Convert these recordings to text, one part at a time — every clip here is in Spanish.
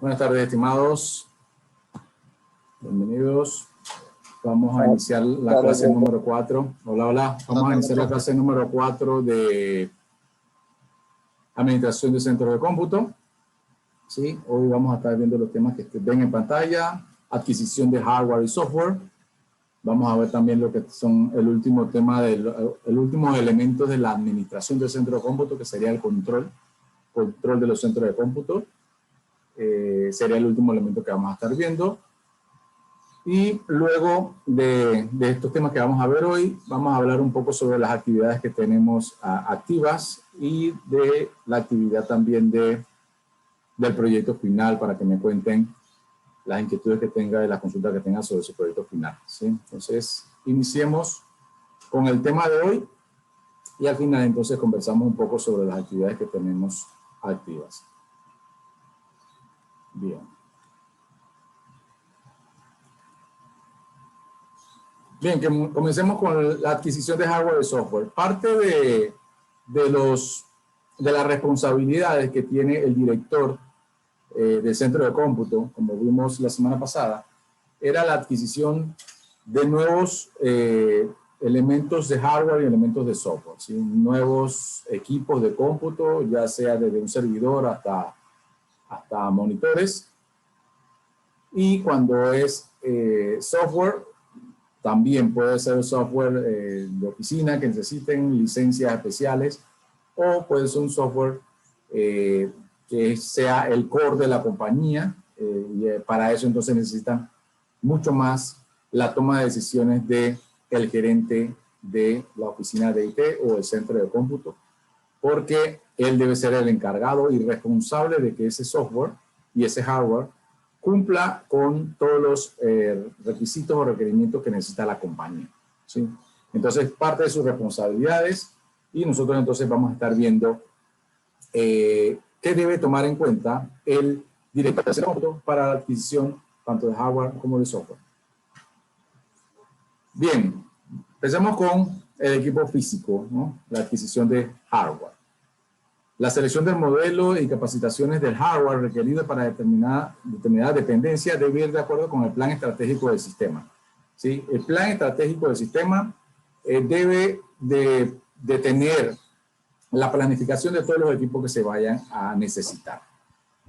Buenas tardes, estimados. Bienvenidos. Vamos a iniciar la clase número 4. Hola, hola. Vamos a iniciar la clase número 4 de Administración de Centros de Cómputo. ¿Sí? Hoy vamos a estar viendo los temas que ven en pantalla. Adquisición de hardware y software. Vamos a ver también lo que son el último tema, el último elemento de la administración del centro de cómputo, que sería el control de los centros de cómputo. Sería el último elemento que vamos a estar viendo. Y luego de estos temas que vamos a ver hoy, vamos a hablar un poco sobre las actividades que tenemos activas y de la actividad también del proyecto final, para que me cuenten las inquietudes que tenga y las consultas que tenga sobre su proyecto final, ¿sí? Entonces, iniciemos con el tema de hoy y al final entonces conversamos un poco sobre las actividades que tenemos activas. Bien. Bien, que comencemos con la adquisición de hardware y software. Parte de las responsabilidades que tiene el director del centro de cómputo, como vimos la semana pasada, era la adquisición de nuevos elementos de hardware y elementos de software, ¿sí? Nuevos equipos de cómputo, ya sea desde un servidor hasta monitores. Y cuando es software, también puede ser software de oficina que necesiten licencias especiales, o puede ser un software que sea el core de la compañía, y para eso entonces necesitan mucho más la toma de decisiones del gerente de la oficina de IT o el centro de cómputo, porque él debe ser el encargado y responsable de que ese software y ese hardware cumpla con todos los requisitos o requerimientos que necesita la compañía, ¿sí? Entonces, parte de sus responsabilidades, y nosotros entonces vamos a estar viendo qué debe tomar en cuenta el director de cómputo para la adquisición tanto de hardware como de software. Bien, empezamos con el equipo físico, ¿no? La adquisición de hardware. La selección del modelo y capacitaciones del hardware requerido para determinada dependencia debe ir de acuerdo con el plan estratégico del sistema, ¿sí? El plan estratégico del sistema debe de tener la planificación de todos los equipos que se vayan a necesitar.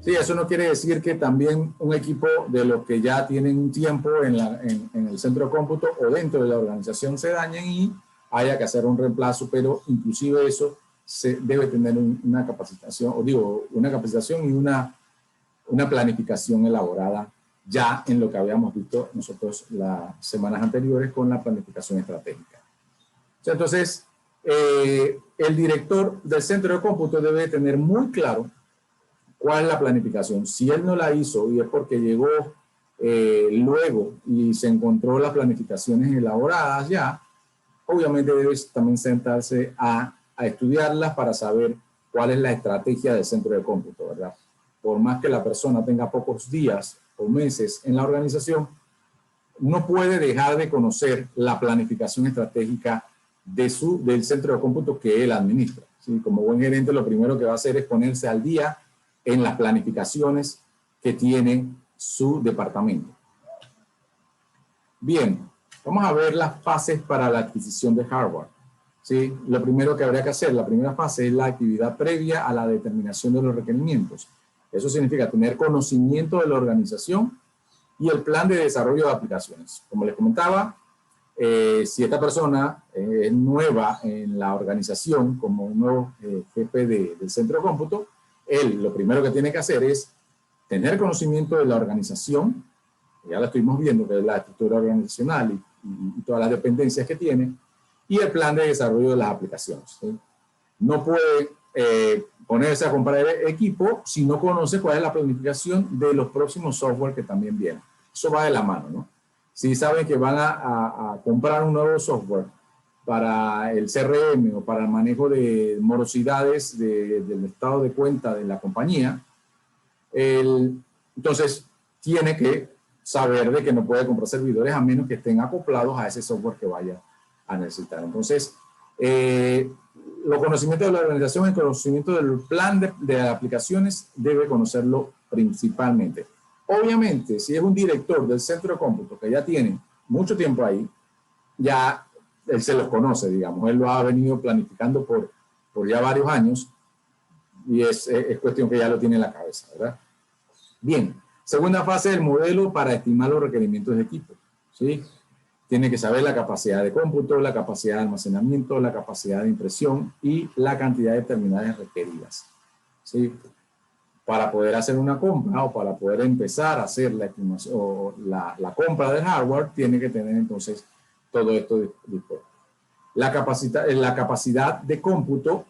Sí, eso no quiere decir que también un equipo de los que ya tienen un tiempo en el centro de cómputo o dentro de la organización se dañen y haya que hacer un reemplazo, pero inclusive eso se debe tener una capacitación, una capacitación y una planificación elaborada ya en lo que habíamos visto nosotros las semanas anteriores con la planificación estratégica. Entonces, el director del centro de cómputo debe tener muy claro cuál es la planificación. Si él no la hizo y es porque llegó luego y se encontró las planificaciones elaboradas ya, obviamente debe también sentarse a estudiarlas para saber cuál es la estrategia del centro de cómputo, ¿verdad? Por más que la persona tenga pocos días o meses en la organización, no puede dejar de conocer la planificación estratégica del centro de cómputo que él administra, ¿sí? Como buen gerente, lo primero que va a hacer es ponerse al día en las planificaciones que tiene su departamento. Bien, vamos a ver las fases para la adquisición de hardware. ¿Sí? Lo primero que habría que hacer, la primera fase, es la actividad previa a la determinación de los requerimientos. Eso significa tener conocimiento de la organización y el plan de desarrollo de aplicaciones. Como les comentaba, si esta persona es nueva en la organización como un nuevo jefe del centro de cómputo, él lo primero que tiene que hacer es tener conocimiento de la organización, ya la estuvimos viendo, que es la estructura organizacional y todas las dependencias que tiene, y el plan de desarrollo de las aplicaciones, ¿sí? No puede ponerse a comprar equipo si no conoce cuál es la planificación de los próximos software que también vienen. Eso va de la mano, ¿no? Si saben que van a comprar un nuevo software para el CRM o para el manejo de morosidades del estado de cuenta de la compañía, entonces tiene que saber de que no puede comprar servidores a menos que estén acoplados a ese software que vaya a necesitar. Entonces, los conocimientos de la organización, el conocimiento del plan de aplicaciones debe conocerlo principalmente. Obviamente, si es un director del centro de cómputo que ya tiene mucho tiempo ahí, ya él se los conoce, digamos, él lo ha venido planificando por ya varios años y es cuestión que ya lo tiene en la cabeza, ¿verdad? Bien, segunda fase del modelo para estimar los requerimientos de equipo, ¿sí? Tiene que saber la capacidad de cómputo, la capacidad de almacenamiento, la capacidad de impresión y la cantidad de terminales requeridas, ¿sí? Para poder hacer una compra o para poder empezar a hacer la estimación o la compra del hardware, tiene que tener entonces todo esto dispuesto. La capacidad de cómputo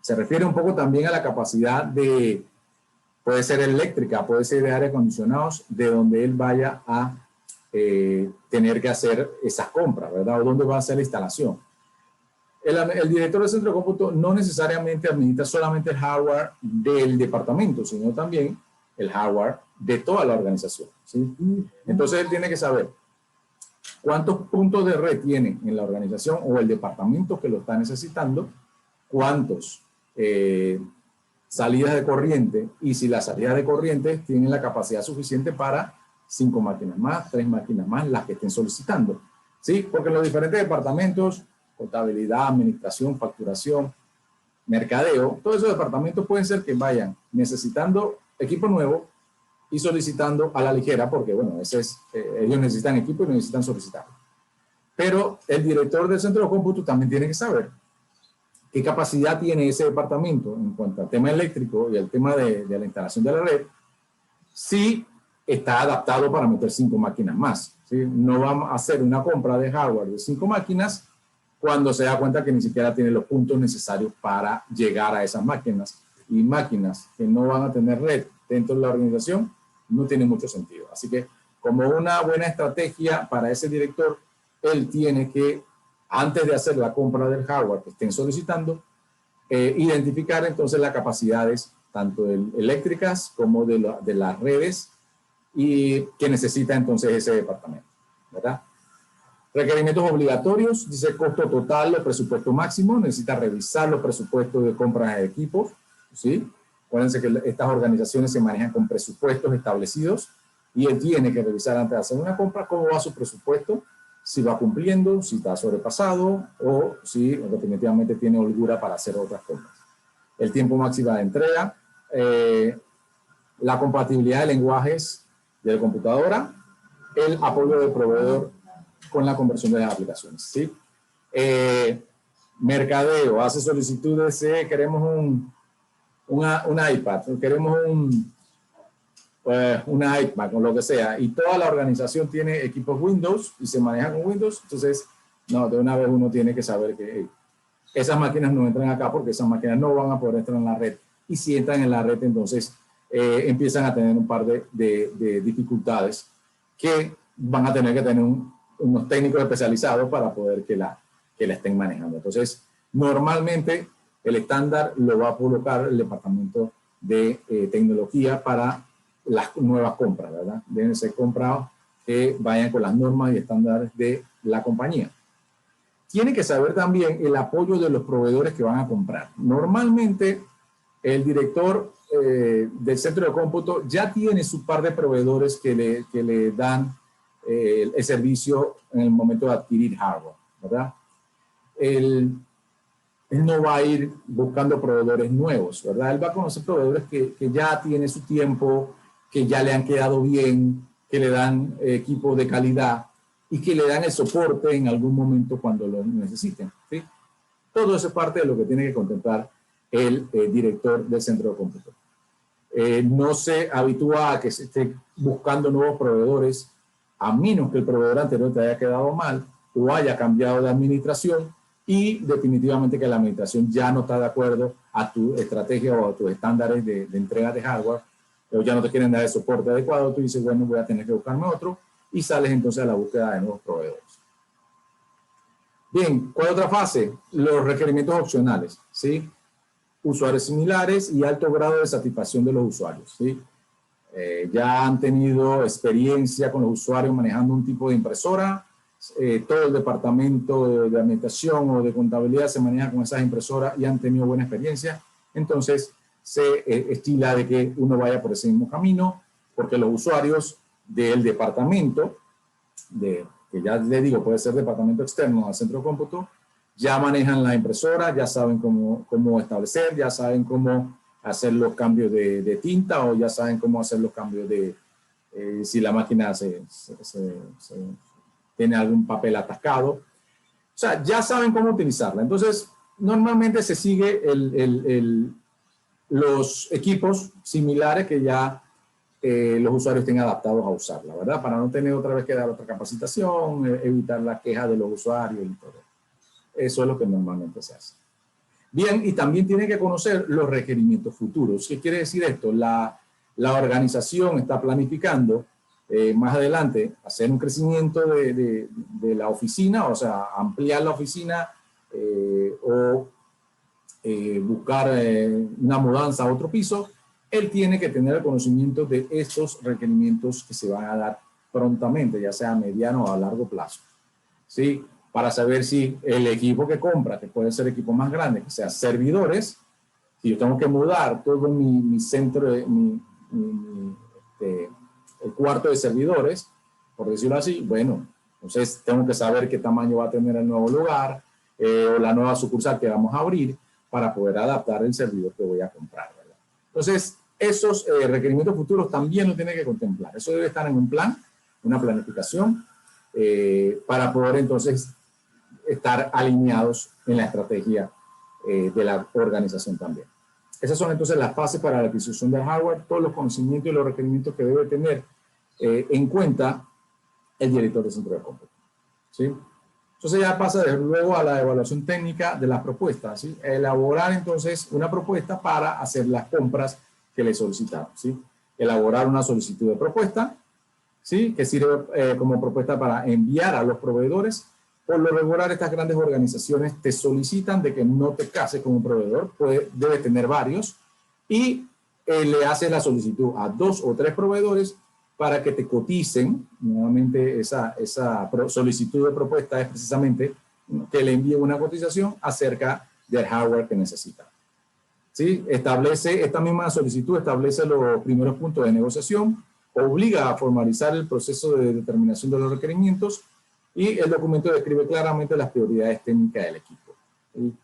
se refiere un poco también a la capacidad de, puede ser eléctrica, puede ser de aire acondicionados, de donde él vaya a tener que hacer esas compras, ¿verdad? O dónde va a hacer la instalación. El director del centro de cómputo no necesariamente administra solamente el hardware del departamento, sino también el hardware de toda la organización, ¿sí? Entonces él tiene que saber cuántos puntos de red tiene en la organización o el departamento que lo está necesitando, cuántos salidas de corriente y si las salidas de corriente tienen la capacidad suficiente para 5 máquinas más, 3 máquinas más, las que estén solicitando, ¿sí? Porque los diferentes departamentos, contabilidad, administración, facturación, mercadeo, todos esos departamentos pueden ser que vayan necesitando equipo nuevo y solicitando a la ligera, porque bueno, ellos necesitan equipo y necesitan solicitarlo. Pero el director del centro de cómputo también tiene que saber qué capacidad tiene ese departamento en cuanto al tema eléctrico y al tema de la instalación de la red, si está adaptado para meter 5 máquinas más, ¿sí? No vamos a hacer una compra de hardware de 5 máquinas cuando se da cuenta que ni siquiera tiene los puntos necesarios para llegar a esas máquinas. Y máquinas que no van a tener red dentro de la organización no tiene mucho sentido. Así que como una buena estrategia para ese director, él tiene que, antes de hacer la compra del hardware que estén solicitando, identificar entonces las capacidades tanto eléctricas como de las redes y que necesita entonces ese departamento, ¿verdad? Requerimientos obligatorios, dice costo total o presupuesto máximo, necesita revisar los presupuestos de compras de equipos, ¿sí? Acuérdense que estas organizaciones se manejan con presupuestos establecidos y él tiene que revisar antes de hacer una compra cómo va su presupuesto, si va cumpliendo, si está sobrepasado o si definitivamente tiene holgura para hacer otras compras. El tiempo máximo de entrega, la compatibilidad de lenguajes de la computadora, el apoyo del proveedor con la conversión de las aplicaciones, ¿sí? Mercadeo, hace solicitudes, queremos un iPad, queremos una iPad o lo que sea, y toda la organización tiene equipos Windows y se maneja con Windows, entonces, no, de una vez uno tiene que saber que esas máquinas no entran acá porque esas máquinas no van a poder entrar en la red, y si entran en la red, entonces empiezan a tener un par de dificultades que van a tener que tener unos técnicos especializados para poder que la estén manejando. Entonces, normalmente el estándar lo va a colocar el departamento de tecnología para las nuevas compras, ¿verdad? Deben ser comprados que vayan con las normas y estándares de la compañía. Tiene que saber también el apoyo de los proveedores que van a comprar. Normalmente, el director del centro de cómputo ya tiene su par de proveedores que le dan el servicio en el momento de adquirir hardware, ¿verdad? Él no va a ir buscando proveedores nuevos, ¿verdad? Él va a conocer proveedores que ya tiene su tiempo, que ya le han quedado bien, que le dan equipo de calidad y que le dan el soporte en algún momento cuando lo necesiten, ¿sí? Todo eso es parte de lo que tiene que contemplar el director del centro de cómputo. No se habitúa a que se esté buscando nuevos proveedores a menos que el proveedor anterior te haya quedado mal o haya cambiado de administración y definitivamente que la administración ya no está de acuerdo a tu estrategia o a tus estándares de entrega de hardware, o ya no te quieren dar el soporte adecuado, tú dices, bueno, voy a tener que buscarme otro, y sales entonces a la búsqueda de nuevos proveedores. Bien, ¿cuál otra fase? Los requerimientos opcionales, ¿sí? Usuarios similares y alto grado de satisfacción de los usuarios, ¿sí? Ya han tenido experiencia con los usuarios manejando un tipo de impresora, todo el departamento de administración o de contabilidad se maneja con esas impresoras y han tenido buena experiencia. Entonces, se estila de que uno vaya por ese mismo camino, porque los usuarios del departamento, que ya les digo, puede ser departamento externo al centro de cómputo, ya manejan la impresora, ya saben cómo establecer, ya saben cómo hacer los cambios de tinta, o ya saben cómo hacer los cambios de, si la máquina tiene algún papel atascado. O sea, ya saben cómo utilizarla. Entonces, normalmente se sigue los equipos similares que ya los usuarios estén adaptados a usarla, ¿verdad? Para no tener otra vez que dar otra capacitación, evitar la queja de los usuarios y todo. Eso es lo que normalmente se hace. Bien, y también tienen que conocer los requerimientos futuros. ¿Qué quiere decir esto? La organización está planificando más adelante hacer un crecimiento de la oficina, o sea, ampliar la oficina o buscar una mudanza a otro piso. Él tiene que tener el conocimiento de estos requerimientos que se van a dar prontamente, ya sea a mediano o a largo plazo, ¿sí? Para saber si el equipo que compra, que puede ser equipo más grande, que sea servidores, si yo tengo que mudar todo mi centro, el cuarto de servidores, por decirlo así, bueno, entonces tengo que saber qué tamaño va a tener el nuevo lugar o la nueva sucursal que vamos a abrir para poder adaptar el servidor que voy a comprar, ¿verdad? Entonces, esos requerimientos futuros también lo tiene que contemplar. Eso debe estar en un plan, una planificación, para poder entonces estar alineados en la estrategia de la organización también. Esas son entonces las fases para la adquisición del hardware, todos los conocimientos y los requerimientos que debe tener en cuenta el director del centro de cómputo, ¿sí? Entonces ya pasa luego a la evaluación técnica de las propuestas, ¿sí? Elaborar entonces una propuesta para hacer las compras que le solicitaron, ¿sí? Elaborar una solicitud de propuesta, ¿sí? Que sirve como propuesta para enviar a los proveedores. Por lo regular, estas grandes organizaciones te solicitan de que no te cases con un proveedor, debe tener varios, y le haces la solicitud a 2 o 3 proveedores para que te coticen. Nuevamente, esa solicitud de propuesta es precisamente que le envíe una cotización acerca del hardware que necesita, ¿sí? Esta misma solicitud establece los primeros puntos de negociación, obliga a formalizar el proceso de determinación de los requerimientos, y el documento describe claramente las prioridades técnicas del equipo, ¿sí?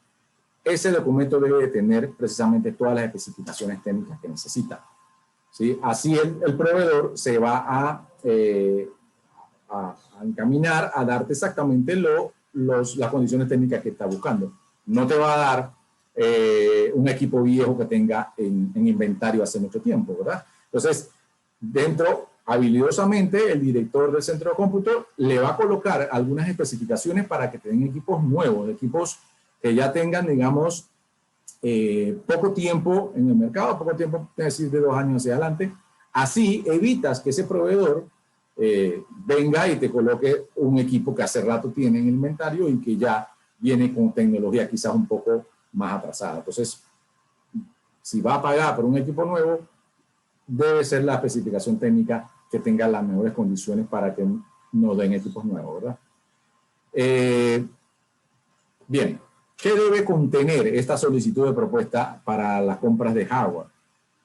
Ese documento debe de tener precisamente todas las especificaciones técnicas que necesita, ¿sí? Así el proveedor se va a encaminar a darte exactamente las condiciones técnicas que está buscando. No te va a dar un equipo viejo que tenga en inventario hace mucho tiempo, ¿verdad? Entonces, habilidosamente, el director del centro de cómputo le va a colocar algunas especificaciones para que te den equipos nuevos, equipos que ya tengan, digamos, poco tiempo en el mercado, poco tiempo, es decir, de 2 años hacia adelante. Así evitas que ese proveedor venga y te coloque un equipo que hace rato tiene en el inventario y que ya viene con tecnología quizás un poco más atrasada. Entonces, si va a pagar por un equipo nuevo, debe ser la especificación técnica que tenga las mejores condiciones para que nos den equipos nuevos, ¿verdad? Bien, ¿qué debe contener esta solicitud de propuesta para las compras de hardware?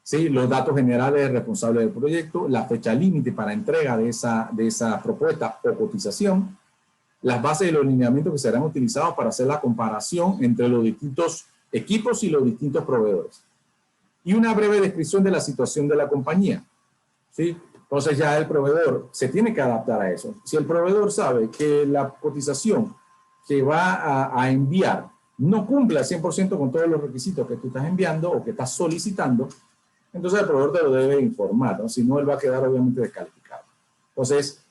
¿Sí? Los datos generales del responsable del proyecto, la fecha límite para entrega de esa propuesta o cotización, las bases y los lineamientos que serán utilizados para hacer la comparación entre los distintos equipos y los distintos proveedores, y una breve descripción de la situación de la compañía, ¿sí? Entonces ya el proveedor se tiene que adaptar a eso. Si el proveedor sabe que la cotización que va a enviar no cumple al 100% con todos los requisitos que tú estás enviando o que estás solicitando, entonces el proveedor te lo debe informar, ¿no? Si no, él va a quedar obviamente descalificado. Entonces,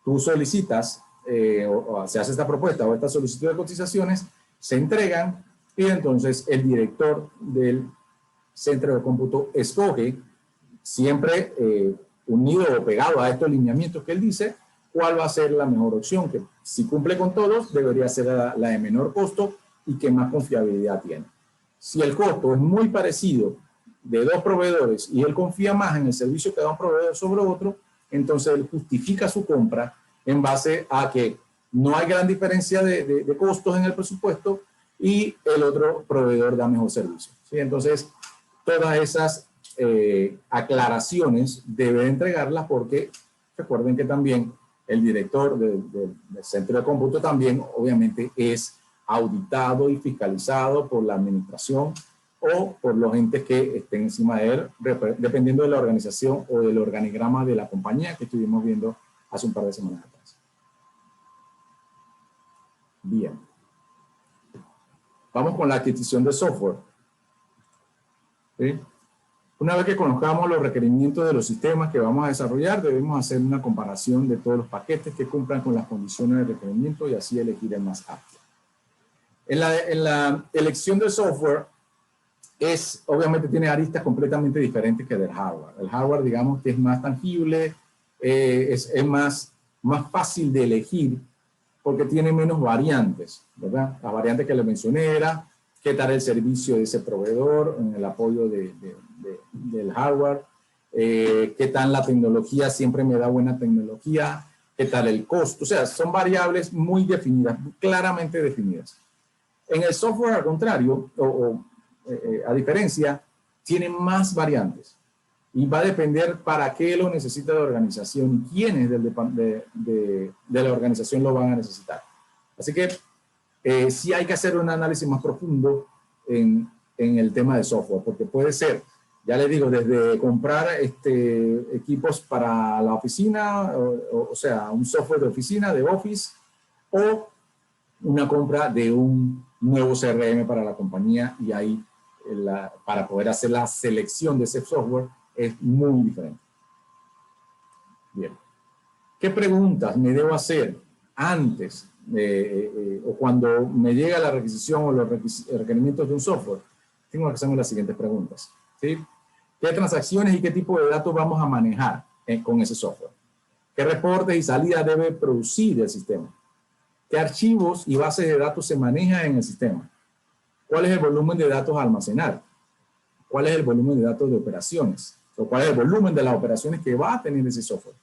tú solicitas o se hace esta propuesta o esta solicitud de cotizaciones, se entregan, y entonces el director del centro de cómputo escoge, siempre unido o pegado a estos lineamientos que él dice, cuál va a ser la mejor opción, que si cumple con todos, debería ser la de menor costo y que más confiabilidad tiene. Si el costo es muy parecido de 2 proveedores y él confía más en el servicio que da un proveedor sobre otro, entonces él justifica su compra en base a que no hay gran diferencia de costos en el presupuesto y el otro proveedor da mejor servicio, ¿sí? Entonces, todas esas aclaraciones debe entregarlas, porque recuerden que también el director del centro de cómputo también obviamente es auditado y fiscalizado por la administración o por los entes que estén encima de él, dependiendo de la organización o del organigrama de la compañía que estuvimos viendo hace un par de semanas atrás. Bien. Vamos con la adquisición de software. ¿Sí? Una vez que conozcamos los requerimientos de los sistemas que vamos a desarrollar, debemos hacer una comparación de todos los paquetes que cumplan con las condiciones de requerimiento y así elegir el más apto. En la elección del software, obviamente tiene aristas completamente diferentes que del hardware. El hardware, digamos, que es más tangible, es más fácil de elegir porque tiene menos variantes, ¿verdad? Las variantes que les mencioné era qué tal el servicio de ese proveedor, en el apoyo del hardware, qué tal la tecnología, siempre me da buena tecnología, qué tal el costo. O sea, son variables muy definidas, claramente definidas. En el software, al contrario, a diferencia, tiene más variantes y va a depender para qué lo necesita la organización y quiénes de la organización lo van a necesitar. Así que sí hay que hacer un análisis más profundo en el tema de software, porque puede ser, ya les digo, desde comprar equipos para la oficina, o sea, un software de oficina, de Office, o una compra de un nuevo CRM para la compañía, y ahí para poder hacer la selección de ese software es muy diferente. Bien. ¿Qué preguntas me debo hacer antes o cuando me llega la requisición o los requerimientos de un software? Tengo que hacerme las siguientes preguntas. ¿Sí? ¿Qué transacciones y qué tipo de datos vamos a manejar con ese software? ¿Qué reportes y salidas debe producir el sistema? ¿Qué archivos y bases de datos se manejan en el sistema? ¿Cuál es el volumen de datos a almacenar? ¿Cuál es el volumen de datos de operaciones? ¿O cuál es el volumen de las operaciones que va a tener ese software?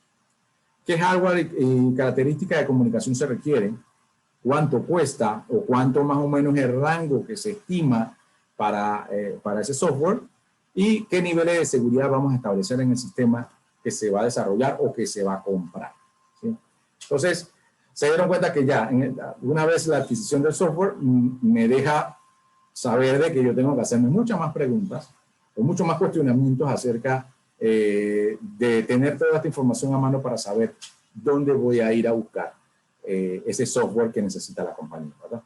¿Qué hardware y características de comunicación se requieren? ¿Cuánto cuesta o cuánto más o menos es el rango que se estima para ese software? ¿Y qué niveles de seguridad vamos a establecer en el sistema que se va a desarrollar o que se va a comprar? ¿Sí? Entonces, se dieron cuenta que ya una vez la adquisición del software me deja saber de que yo tengo que hacerme muchas más preguntas o muchos más cuestionamientos acerca de tener toda esta información a mano para saber dónde voy a ir a buscar ese software que necesita la compañía, ¿verdad?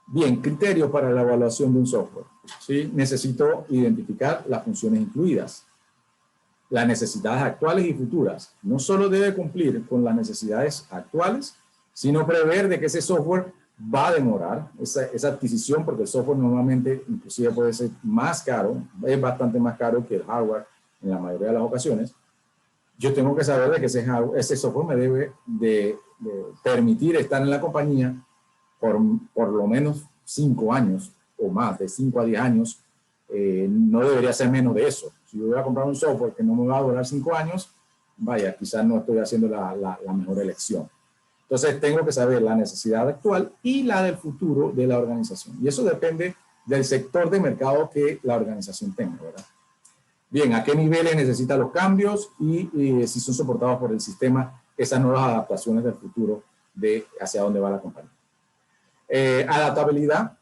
Bien, criterios para la evaluación de un software. ¿Sí? Necesito identificar las funciones incluidas, las necesidades actuales y futuras. No solo debe cumplir con las necesidades actuales, sino prever de que ese software va a demorar esa adquisición, porque el software normalmente inclusive puede ser más caro, es bastante más caro que el hardware en la mayoría de las ocasiones. Yo tengo que saber de que ese software me debe de permitir estar en la compañía por lo menos 5 años o más, de 5 a 10 años. No debería ser menos de eso. Si yo voy a comprar un software que no me va a durar 5 años, vaya, quizás no estoy haciendo la mejor elección. Entonces, tengo que saber la necesidad actual y la del futuro de la organización. Y eso depende del sector de mercado que la organización tenga, ¿verdad? Bien, ¿a qué niveles necesita los cambios y si son soportados por el sistema esas nuevas adaptaciones del futuro de hacia dónde va la compañía? Adaptabilidad.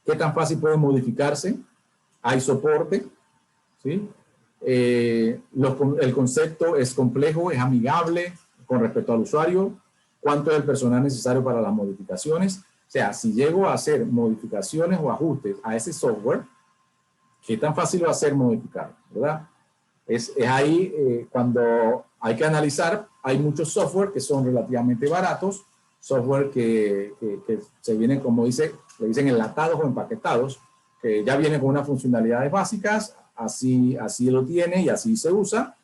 ¿Qué tan fácil puede modificarse? ¿Hay soporte? ¿Sí? El concepto es complejo, es amigable con respecto al usuario. ¿Cuánto es el personal necesario para las modificaciones? O sea, si llego a hacer modificaciones o ajustes a ese software, ¿qué tan fácil va a ser modificar? ¿Verdad? Es ahí cuando hay que analizar. Hay muchos software que son relativamente baratos, software que se vienen, como le dicen enlatados o empaquetados, que ya vienen con unas funcionalidades básicas, así lo tiene y así se usa.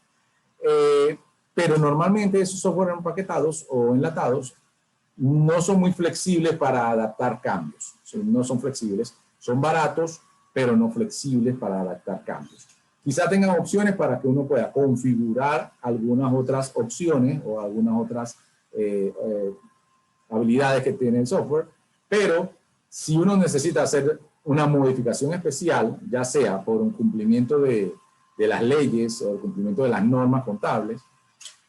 Pero normalmente esos software empaquetados o enlatados no son muy flexibles para adaptar cambios. No son flexibles, son baratos, pero no flexibles para adaptar cambios. Quizá tengan opciones para que uno pueda configurar algunas otras opciones o algunas otras habilidades que tiene el software, pero si uno necesita hacer una modificación especial, ya sea por un cumplimiento de las leyes o el cumplimiento de las normas contables,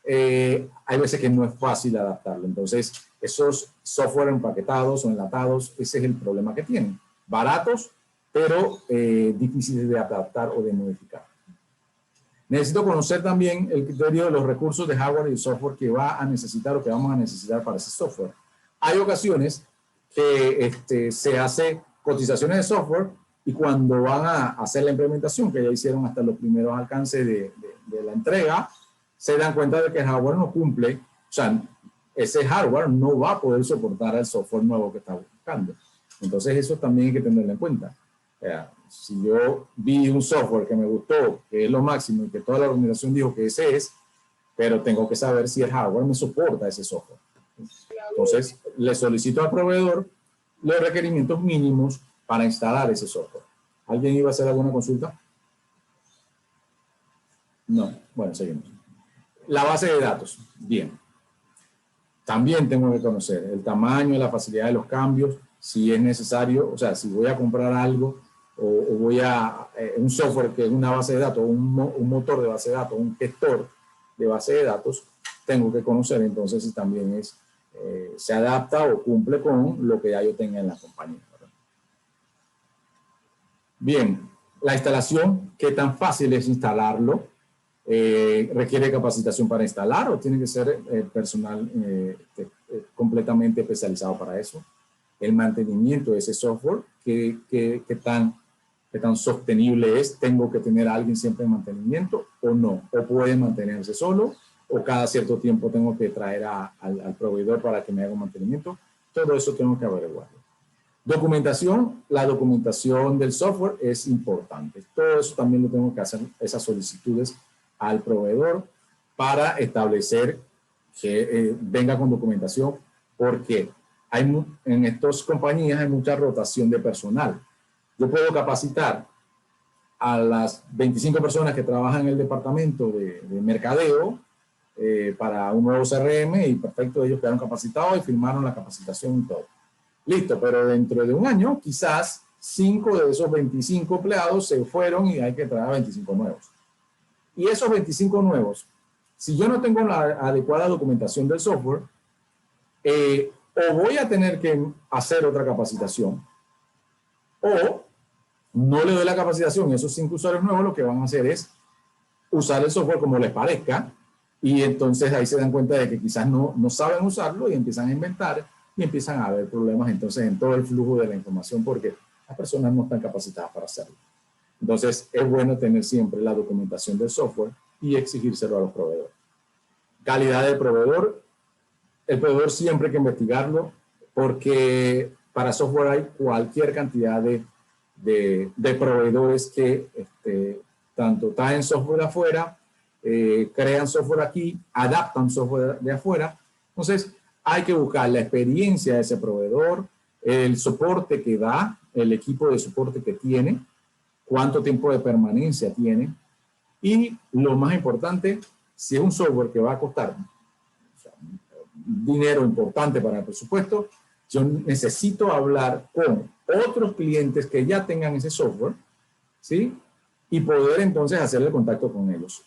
hay veces que no es fácil adaptarlo. Entonces, esos software empaquetados o enlatados, ese es el problema que tienen. Baratos, pero difíciles de adaptar o de modificar. Necesito conocer también el criterio de los recursos de hardware y software que va a necesitar o que vamos a necesitar para ese software. Hay ocasiones que se hace cotizaciones de software y cuando van a hacer la implementación, que ya hicieron hasta los primeros alcances de la entrega, se dan cuenta de que el hardware no cumple, o sea, ese hardware no va a poder soportar el software nuevo que está buscando. Entonces eso también hay que tenerlo en cuenta. Si yo vi un software que me gustó, que es lo máximo y que toda la organización dijo que ese es, pero tengo que saber si el hardware me soporta ese software. Entonces, le solicito al proveedor los requerimientos mínimos para instalar ese software. ¿Alguien iba a hacer alguna consulta? No. Bueno, seguimos. La base de datos. Bien. También tengo que conocer el tamaño y la facilidad de los cambios, si es necesario, o sea, si voy a comprar algo o voy a un software que es una base de datos, un motor de base de datos, un gestor de base de datos, tengo que conocer entonces si también se adapta o cumple con lo que ya yo tenga en la compañía, ¿verdad? Bien, la instalación, ¿qué tan fácil es instalarlo? ¿Requiere capacitación para instalar o tiene que ser personal completamente especializado para eso? El mantenimiento de ese software, ¿qué tan sostenible es? ¿Tengo que tener a alguien siempre en mantenimiento o no? ¿O puede mantenerse solo? ¿O cada cierto tiempo tengo que traer al proveedor para que me haga un mantenimiento? Todo eso tengo que averiguarlo. Documentación, la documentación del software es importante. Todo eso también lo tengo que hacer, esas solicitudes al proveedor para establecer que venga con documentación, porque en estas compañías hay mucha rotación de personal. Yo puedo capacitar a las 25 personas que trabajan en el departamento de mercadeo para un nuevo CRM y perfecto, ellos quedaron capacitados y firmaron la capacitación y todo. Listo, pero dentro de un año quizás 5 de esos 25 empleados se fueron y hay que traer 25 nuevos. Y esos 25 nuevos, si yo no tengo la adecuada documentación del software, o voy a tener que hacer otra capacitación, o no le doy la capacitación. Esos 5 usuarios nuevos lo que van a hacer es usar el software como les parezca, y entonces ahí se dan cuenta de que quizás no saben usarlo y empiezan a inventar y empiezan a haber problemas entonces en todo el flujo de la información porque las personas no están capacitadas para hacerlo. Entonces es bueno tener siempre la documentación del software y exigírselo a los proveedores. Calidad del proveedor. El proveedor siempre hay que investigarlo porque para software hay cualquier cantidad de proveedores que tanto traen software de afuera, crean software aquí, adaptan software de afuera. Entonces hay que buscar la experiencia de ese proveedor, el soporte que da, el equipo de soporte que tiene, cuánto tiempo de permanencia tiene y lo más importante, si es un software que va a costar dinero importante para el presupuesto, yo necesito hablar con otros clientes que ya tengan ese software, ¿sí? Y poder entonces hacer el contacto con ellos.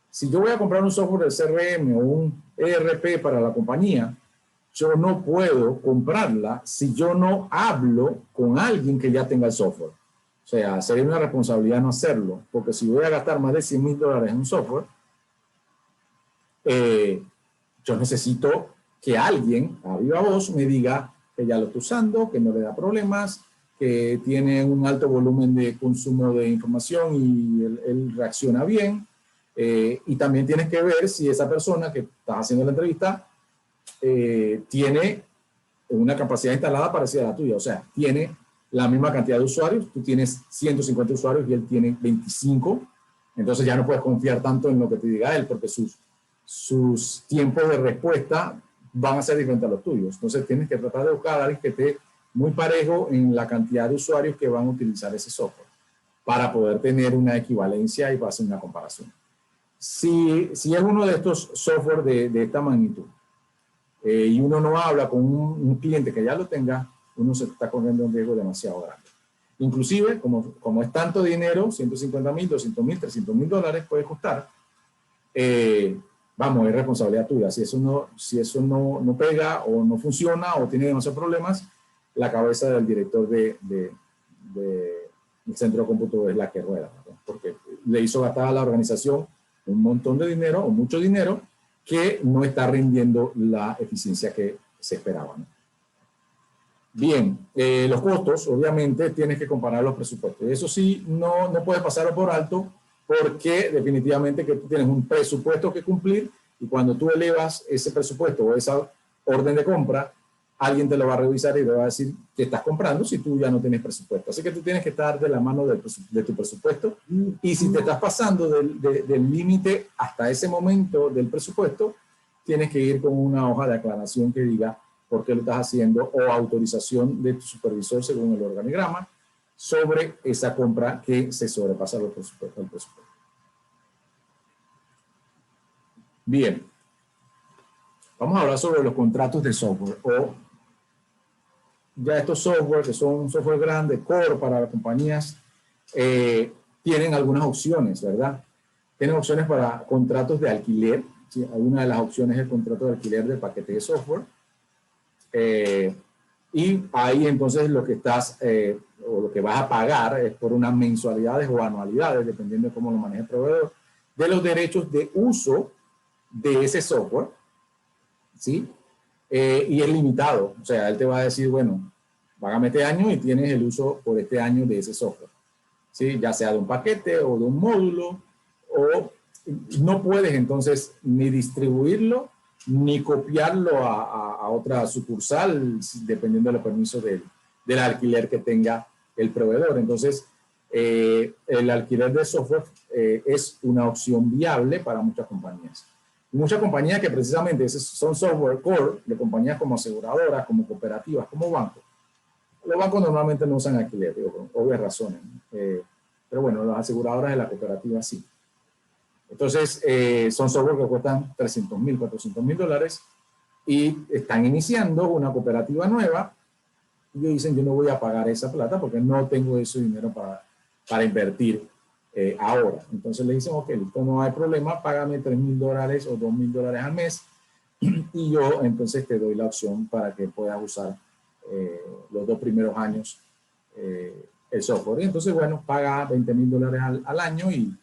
Si yo voy a comprar un software de CRM o un ERP para la compañía, yo no puedo comprarla si yo no hablo con alguien que ya tenga el software. O sea, sería una responsabilidad no hacerlo, porque si voy a gastar más de $100,000 en un software, yo necesito que alguien a viva voz me diga que ya lo está usando, que no le da problemas, que tiene un alto volumen de consumo de información y él reacciona bien. Y también tienes que ver si esa persona que estás haciendo la entrevista tiene una capacidad instalada parecida a la tuya. O sea, tiene la misma cantidad de usuarios. Tú tienes 150 usuarios y él tiene 25. Entonces ya no puedes confiar tanto en lo que te diga él porque sus tiempos de respuesta van a ser diferentes a los tuyos. Entonces tienes que tratar de buscar a alguien que esté muy parejo en la cantidad de usuarios que van a utilizar ese software para poder tener una equivalencia y para hacer una comparación. Si es uno de estos software de esta magnitud y uno no habla con un cliente que ya lo tenga, uno se está corriendo un riesgo demasiado grande. Inclusive, como es tanto dinero, 150.000, 200.000, 300.000 dólares puede costar, vamos, es responsabilidad tuya. Si eso no pega o no funciona o tiene demasiados problemas, la cabeza del director del centro de cómputo es la que rueda, ¿no? Porque le hizo gastar a la organización un montón de dinero o mucho dinero que no está rindiendo la eficiencia que se esperaba, ¿no? Bien, los costos, obviamente, tienes que comparar los presupuestos. Eso sí, no puedes pasarlo por alto porque definitivamente que tú tienes un presupuesto que cumplir y cuando tú elevas ese presupuesto o esa orden de compra, alguien te lo va a revisar y te va a decir que estás comprando si tú ya no tienes presupuesto. Así que tú tienes que estar de la mano de tu presupuesto y si te estás pasando del límite hasta ese momento del presupuesto, tienes que ir con una hoja de aclaración que diga por qué lo estás haciendo o autorización de tu supervisor según el organigrama sobre esa compra que se sobrepasa el presupuesto. Bien, vamos a hablar sobre los contratos de software o ya estos software que son software grande, core para las compañías, tienen algunas opciones, ¿verdad? Tienen opciones para contratos de alquiler, ¿sí? Una de las opciones es el contrato de alquiler del paquete de software. Y ahí entonces lo que estás o lo que vas a pagar es por unas mensualidades o anualidades, dependiendo de cómo lo maneje el proveedor, de los derechos de uso de ese software, ¿sí? Y es limitado, o sea, él te va a decir, bueno, págame este año y tienes el uso por este año de ese software, ¿sí? Ya sea de un paquete o de un módulo, o no puedes entonces ni distribuirlo ni copiarlo a otra sucursal, dependiendo de los permisos del alquiler que tenga el proveedor. Entonces, el alquiler de software es una opción viable para muchas compañías. Muchas compañías que precisamente son software core, de compañías como aseguradoras, como cooperativas, como bancos. Los bancos normalmente no usan alquiler, por obvias razones. Pero bueno, las aseguradoras de la cooperativa sí. Entonces, son software que cuestan 300.000, 400.000 dólares y están iniciando una cooperativa nueva y ellos dicen, yo no voy a pagar esa plata porque no tengo ese dinero para invertir ahora. Entonces le dicen, ok, listo, no hay problema, págame 3.000 dólares o 2.000 dólares al mes y yo entonces te doy la opción para que puedas usar los 2 primeros años el software. Y entonces, bueno, paga 20.000 dólares al año y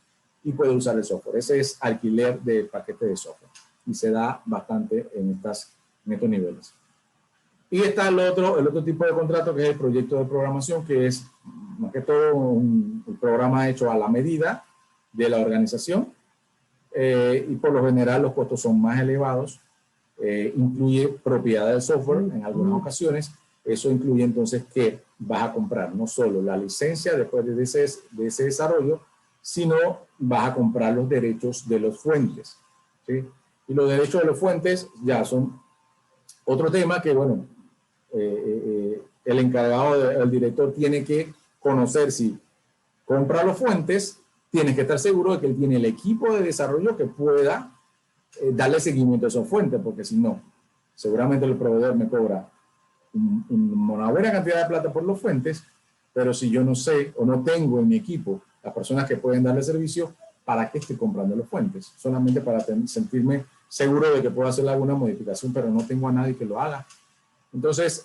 puede usar el software. Ese es alquiler del paquete de software y se da bastante en estos niveles. Y está el otro tipo de contrato que es el proyecto de programación, que es más que todo un programa hecho a la medida de la organización y por lo general los costos son más elevados. Incluye propiedad del software en algunas ocasiones. Eso incluye entonces que vas a comprar no solo la licencia después de ese desarrollo, sino vas a comprar los derechos de los fuentes, ¿sí? Y los derechos de los fuentes ya son otro tema que, bueno, el encargado, el director tiene que conocer si compra los fuentes, tienes que estar seguro de que él tiene el equipo de desarrollo que pueda darle seguimiento a esos fuentes, porque si no, seguramente el proveedor me cobra una buena cantidad de plata por los fuentes, pero si yo no sé o no tengo en mi equipo las personas que pueden darle servicio, ¿para qué estoy comprando los fuentes? Solamente para sentirme seguro de que puedo hacer alguna modificación, pero no tengo a nadie que lo haga. Entonces,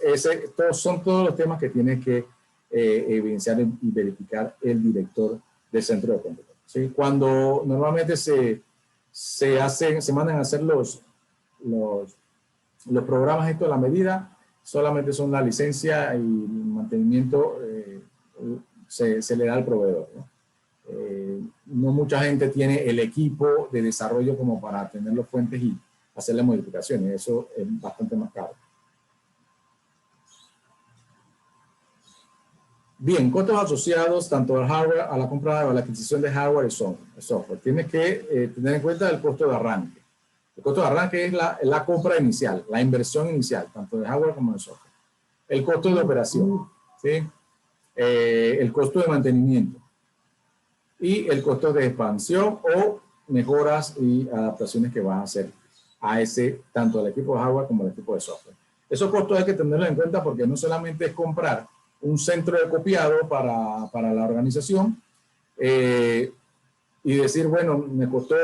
son todos los temas que tiene que evidenciar y verificar el director del centro de cómputo, ¿sí? Cuando normalmente se mandan a hacer los programas estos a la medida, solamente son la licencia y el mantenimiento se le da al proveedor, ¿no? No mucha gente tiene el equipo de desarrollo como para tener los fuentes y hacerle modificaciones. Eso es bastante más caro. Bien, costos asociados tanto al hardware, a la compra o a la adquisición de hardware y software. Tienes que tener en cuenta el costo de arranque. El costo de arranque es la compra inicial, la inversión inicial, tanto de hardware como de software. El costo de operación, ¿sí? El costo de mantenimiento y el costo de expansión o mejoras y adaptaciones que vas a hacer a tanto al equipo de hardware como al equipo de software. Esos costos hay que tenerlos en cuenta porque no solamente es comprar un centro de copiado para la organización y decir, bueno, me costó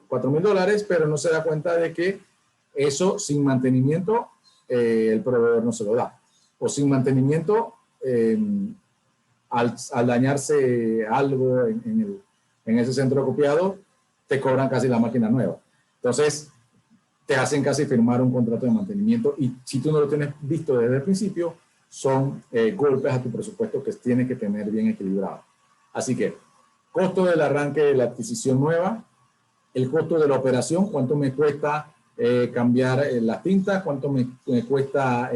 $4,000, pero no se da cuenta de que eso sin mantenimiento el proveedor no se lo da. O sin mantenimiento, al dañarse algo en ese centro de copiado, te cobran casi la máquina nueva. Entonces, te hacen casi firmar un contrato de mantenimiento y si tú no lo tienes visto desde el principio, son golpes a tu presupuesto que tienes que tener bien equilibrado. Así que, costo del arranque de la adquisición nueva, el costo de la operación, cuánto me cuesta cambiar las tintas, cuánto me cuesta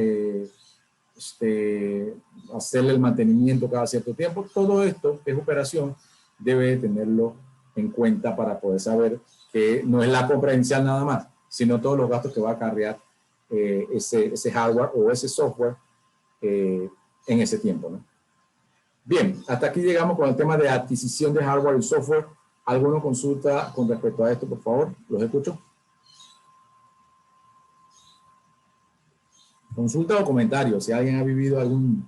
hacerle el mantenimiento cada cierto tiempo. Todo esto, que es operación, debe tenerlo en cuenta para poder saber que no es la compra inicial nada más, sino todos los gastos que va a acarrear ese hardware o ese software en ese tiempo, ¿no? Bien, hasta aquí llegamos con el tema de adquisición de hardware y software. ¿Alguna consulta con respecto a esto, por favor? ¿Los escucho? Consulta o comentario, si alguien ha vivido alguna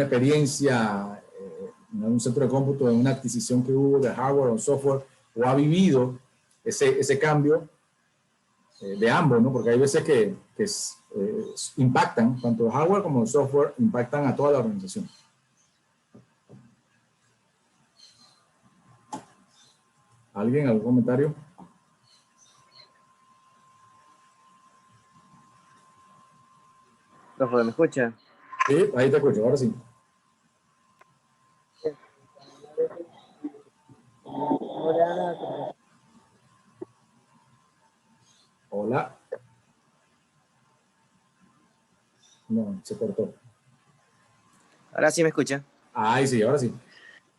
experiencia en algún centro de cómputo, en una adquisición que hubo de hardware o software, o ha vivido ese cambio de ambos, ¿no? Porque hay veces que impactan, tanto el hardware como el software, impactan a toda la organización. ¿Alguien? ¿Algún comentario? Profe, ¿me escucha? Sí, ahí te escucho, ahora sí. Hola. No, se cortó. Ahora sí me escucha. Ahí sí, ahora sí.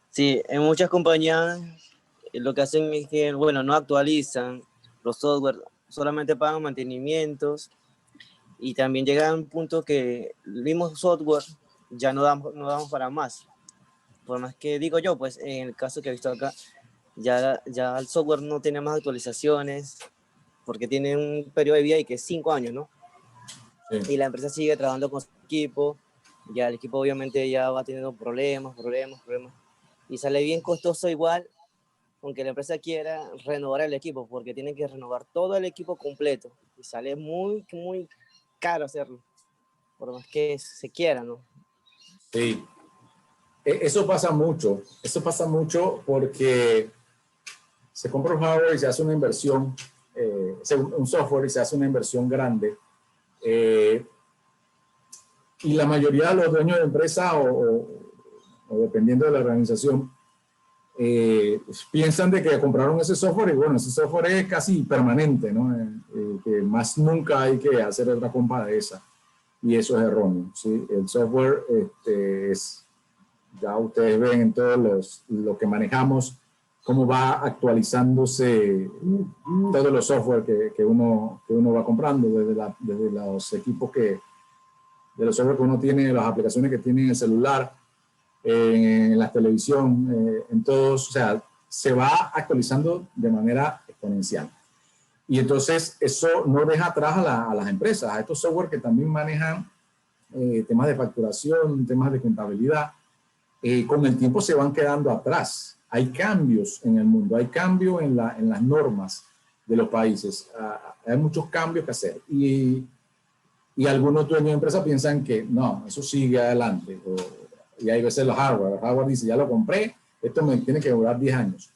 Sí, en muchas compañías lo que hacen es que, bueno, no actualizan los software, solamente pagan mantenimientos y también llega a un punto que el mismo software ya no damos para más. Por más que digo yo, pues en el caso que he visto acá, ya el software no tiene más actualizaciones porque tiene un periodo de vida y que es 5 años, ¿no? Sí. Y la empresa sigue trabajando con su equipo, ya el equipo obviamente ya va teniendo problemas, y sale bien costoso igual, aunque la empresa quiera renovar el equipo, porque tienen que renovar todo el equipo completo, y sale muy, muy caro hacerlo, por más que se quiera, ¿no? Sí. Eso pasa mucho porque se compra un hardware y se hace una inversión, un software y se hace una inversión grande, y la mayoría de los dueños de empresa o dependiendo de la organización, piensan de que compraron ese software y bueno, ese software es casi permanente, ¿no? Que más nunca hay que hacer otra compra de esa. Y eso es erróneo, ¿sí? El software ya ustedes ven en todos lo que manejamos, cómo va actualizándose todos los software que uno va comprando, desde los equipos de los software que uno tiene, las aplicaciones que tiene en el celular, en la televisión, en todos, o sea, se va actualizando de manera exponencial. Y entonces eso no deja atrás a las empresas, a estos software que también manejan temas de facturación, temas de contabilidad. Con el tiempo se van quedando atrás. Hay cambios en el mundo, hay cambios en las normas de los países. Hay muchos cambios que hacer. Y algunos dueños de empresas piensan que no, eso sigue adelante. Y hay veces el hardware dice, ya lo compré, esto me tiene que durar 10 años.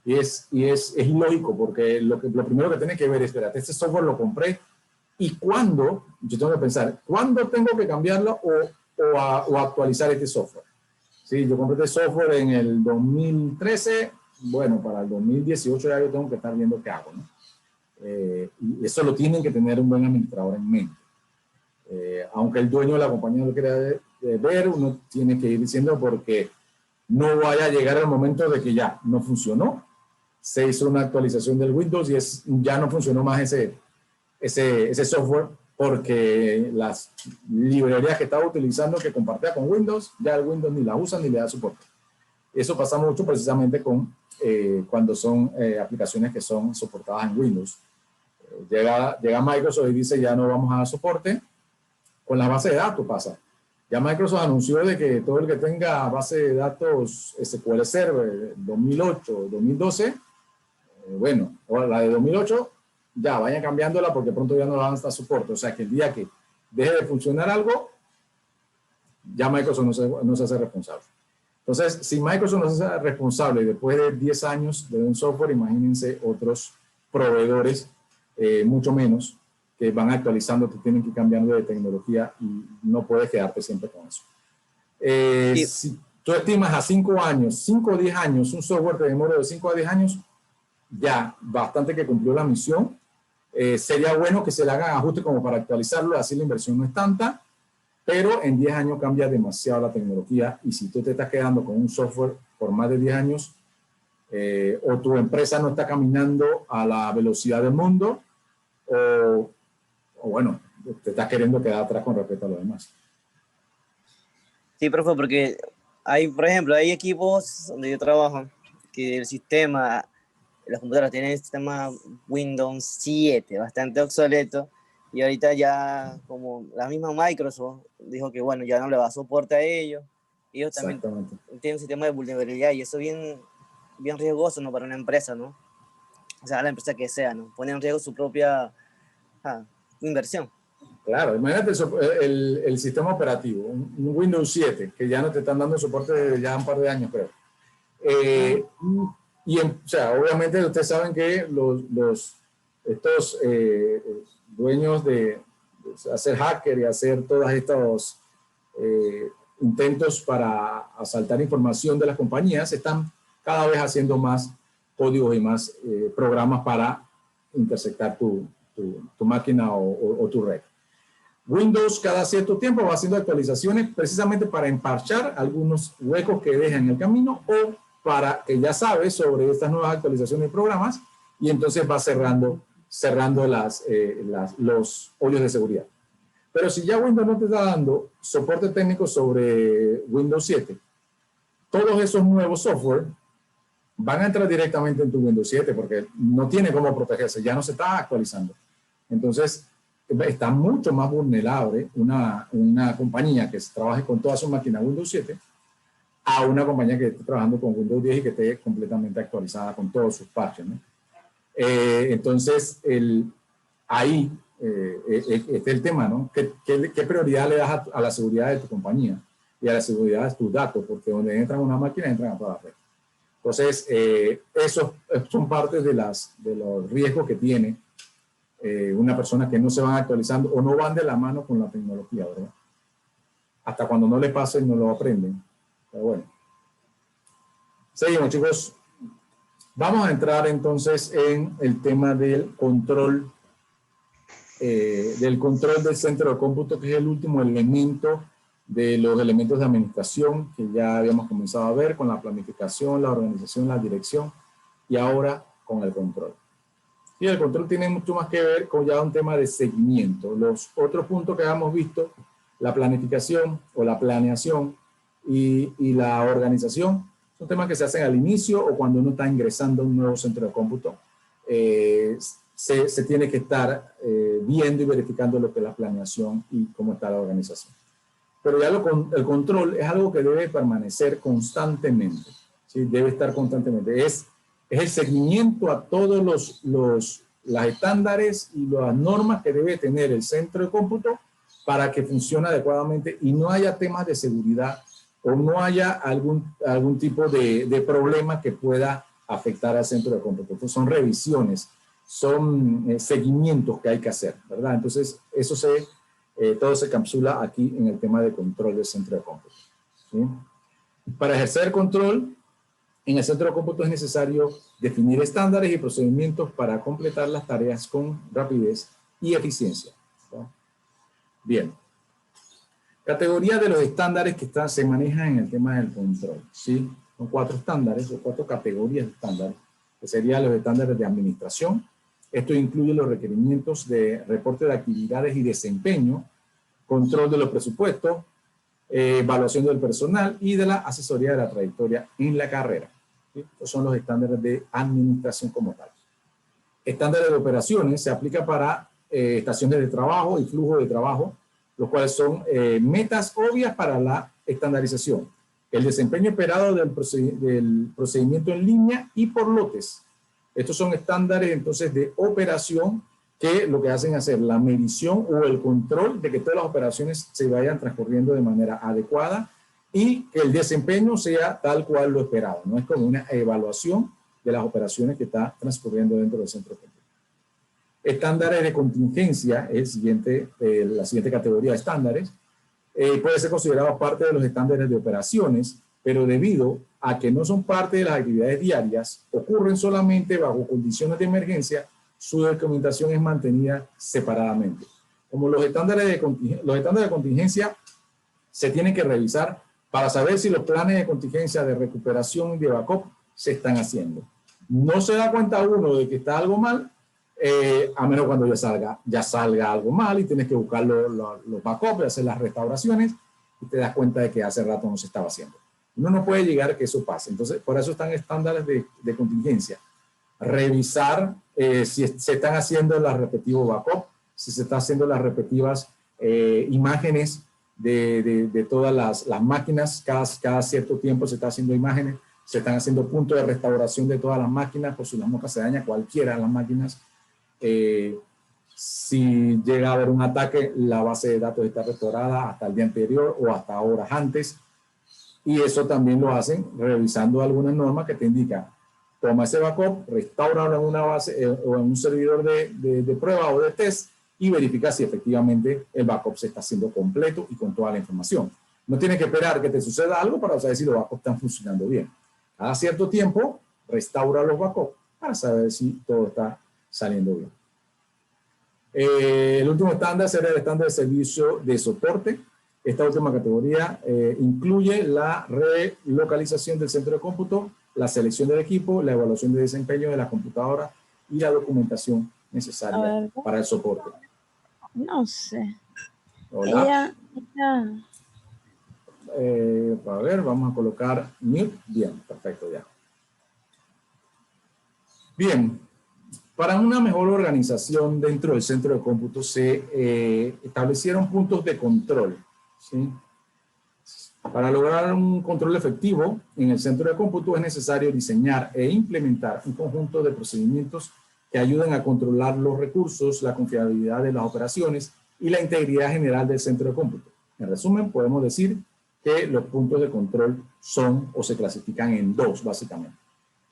Y es ilógico porque lo primero que tiene que ver es, espérate, este software lo compré y cuándo, yo tengo que pensar, ¿cuándo tengo que cambiarlo o actualizar este software? Sí, yo compré este software en el 2013, bueno, para el 2018 ya yo tengo que estar viendo qué hago, ¿no? Y eso lo tienen que tener un buen administrador en mente. Aunque el dueño de la compañía lo quiera ver, uno tiene que ir diciendo porque no vaya a llegar el momento de que ya no funcionó, se hizo una actualización del Windows y ya no funcionó más ese software porque las librerías que estaba utilizando que compartía con Windows, ya el Windows ni la usa ni le da soporte. Eso pasa mucho precisamente cuando son aplicaciones que son soportadas en Windows. Llega Microsoft y dice ya no vamos a dar soporte. Con la base de datos pasa. Ya Microsoft anunció de que todo el que tenga base de datos SQL Server 2008, 2012, bueno, o la de 2008, ya vayan cambiándola porque pronto ya no la van a estar soporte. O sea que el día que deje de funcionar algo, ya Microsoft no se hace responsable. Entonces, si Microsoft no se hace responsable después de 10 años de un software, imagínense otros proveedores, mucho menos, que van actualizando, que tienen que ir cambiando de tecnología y no puedes quedarte siempre con eso. Sí. Si tú estimas a 5 años, 5 o 10 años, un software de demora de 5 a 10 años, ya bastante que cumplió la misión. Sería bueno que se le hagan ajustes como para actualizarlo, así la inversión no es tanta, pero en 10 años cambia demasiado la tecnología y si tú te estás quedando con un software por más de 10 años o tu empresa no está caminando a la velocidad del mundo o bueno, te estás queriendo quedar atrás con respecto a lo demás. Sí, profe, porque hay, por ejemplo, hay equipos donde yo trabajo que el sistema, las computadoras tienen el sistema Windows 7, bastante obsoleto, y ahorita ya como la misma Microsoft dijo que bueno, ya no le va a soporte a ellos también tienen un sistema de vulnerabilidad y eso bien riesgoso, ¿no? Para una empresa, ¿no? O sea, la empresa que sea, ¿no? Pone en riesgo su propia inversión. Claro, imagínate el sistema operativo, un Windows 7, que ya no te están dando soporte desde ya un par de años, creo. O sea, obviamente ustedes saben que estos dueños de hacer hacker y hacer todos estos intentos para asaltar información de las compañías están cada vez haciendo más códigos y más programas para interceptar tu máquina o tu red. Windows cada cierto tiempo va haciendo actualizaciones precisamente para emparchar algunos huecos que deja en el camino o para que ya sabe sobre estas nuevas actualizaciones de programas y entonces va cerrando los hoyos de seguridad. Pero si ya Windows no te está dando soporte técnico sobre Windows 7, todos esos nuevos software van a entrar directamente en tu Windows 7 porque no tiene cómo protegerse, ya no se está actualizando. Entonces, está mucho más vulnerable una compañía que trabaje con todas sus máquinas Windows 7 a una compañía que esté trabajando con Windows 10 y que esté completamente actualizada con todos sus parches, ¿no? Entonces, ahí está el tema, ¿no? ¿Qué prioridad le das a la seguridad de tu compañía y a la seguridad de tus datos? Porque donde entran una máquina, entran a toda la red. Entonces, esos son partes de los riesgos que tiene una persona que no se van actualizando o no van de la mano con la tecnología, ¿verdad? Hasta cuando no le pase no lo aprenden. Pero bueno. Seguimos, chicos. Vamos a entrar entonces en el tema del control del centro de cómputo, que es el último elemento de los elementos de administración que ya habíamos comenzado a ver con la planificación, la organización, la dirección y ahora con el control. Y el control tiene mucho más que ver con ya un tema de seguimiento. Los otros puntos que habíamos visto, la planificación o la planeación y la organización, son temas que se hacen al inicio o cuando uno está ingresando a un nuevo centro de cómputo. Se tiene que estar viendo y verificando lo que es la planeación y cómo está la organización. Pero ya el control es algo que debe permanecer constantemente, ¿sí? Debe estar constantemente. Es el seguimiento a todos los estándares y las normas que debe tener el centro de cómputo para que funcione adecuadamente y no haya temas de seguridad o no haya algún tipo de problema que pueda afectar al centro de cómputo. Entonces son revisiones, son seguimientos que hay que hacer, ¿verdad? Entonces eso todo se encapsula aquí en el tema de control del centro de cómputo, ¿sí? Para ejercer control en el centro de cómputo es necesario definir estándares y procedimientos para completar las tareas con rapidez y eficiencia, ¿sí? Bien. Categoría de los estándares que se manejan en el tema del control, ¿sí? Son 4 estándares o 4 categorías de estándares, que serían los estándares de administración. Esto incluye los requerimientos de reporte de actividades y desempeño, control de los presupuestos, evaluación del personal y de la asesoría de la trayectoria en la carrera, ¿sí? Estos son los estándares de administración como tal. Estándares de operaciones se aplica para estaciones de trabajo y flujo de trabajo, los cuales son metas obvias para la estandarización, el desempeño esperado del procedimiento en línea y por lotes. Estos son estándares entonces de operación que lo que hacen es hacer la medición o el control de que todas las operaciones se vayan transcurriendo de manera adecuada y que el desempeño sea tal cual lo esperado. No es como una evaluación de las operaciones que está transcurriendo dentro del centro de cómputo. Estándares de contingencia es la siguiente categoría de estándares. Puede ser considerado parte de los estándares de operaciones, pero debido a que no son parte de las actividades diarias, ocurren solamente bajo condiciones de emergencia, su documentación es mantenida separadamente. Como los estándares de contingencia se tienen que revisar para saber si los planes de contingencia de recuperación y de backup se están haciendo. No se da cuenta uno de que está algo mal, a menos cuando ya salga algo mal y tienes que buscar los backups y hacer las restauraciones y te das cuenta de que hace rato no se estaba haciendo. Uno no puede llegar a que eso pase. Entonces, por eso están estándares de contingencia. Revisar si se están haciendo las respectivos backups, si se están haciendo las respectivas imágenes de todas las máquinas. Cada cierto tiempo se está haciendo imágenes, se están haciendo puntos de restauración de todas las máquinas, por si la mosca se daña cualquiera de las máquinas. Si llega a haber un ataque, la base de datos está restaurada hasta el día anterior o hasta horas antes. Y eso también lo hacen revisando algunas normas que te indican: toma ese backup, restauralo en una base o en un servidor de prueba o de test y verifica si efectivamente el backup se está haciendo completo y con toda la información. No tienes que esperar que te suceda algo para saber si los backups están funcionando bien. Cada cierto tiempo, restaura los backups para saber si todo está saliendo bien. El último estándar será el estándar de servicio de soporte. Esta última categoría incluye la relocalización del centro de cómputo, la selección del equipo, la evaluación de desempeño de la computadora y la documentación necesaria para el soporte. No sé. Hola. A ver, vamos a colocar mute. Bien, perfecto ya. Bien, para una mejor organización dentro del centro de cómputo se establecieron puntos de control, ¿sí? Para lograr un control efectivo en el centro de cómputo es necesario diseñar e implementar un conjunto de procedimientos que ayuden a controlar los recursos, la confiabilidad de las operaciones y la integridad general del centro de cómputo. En resumen, podemos decir que los puntos de control son o se clasifican en dos, básicamente.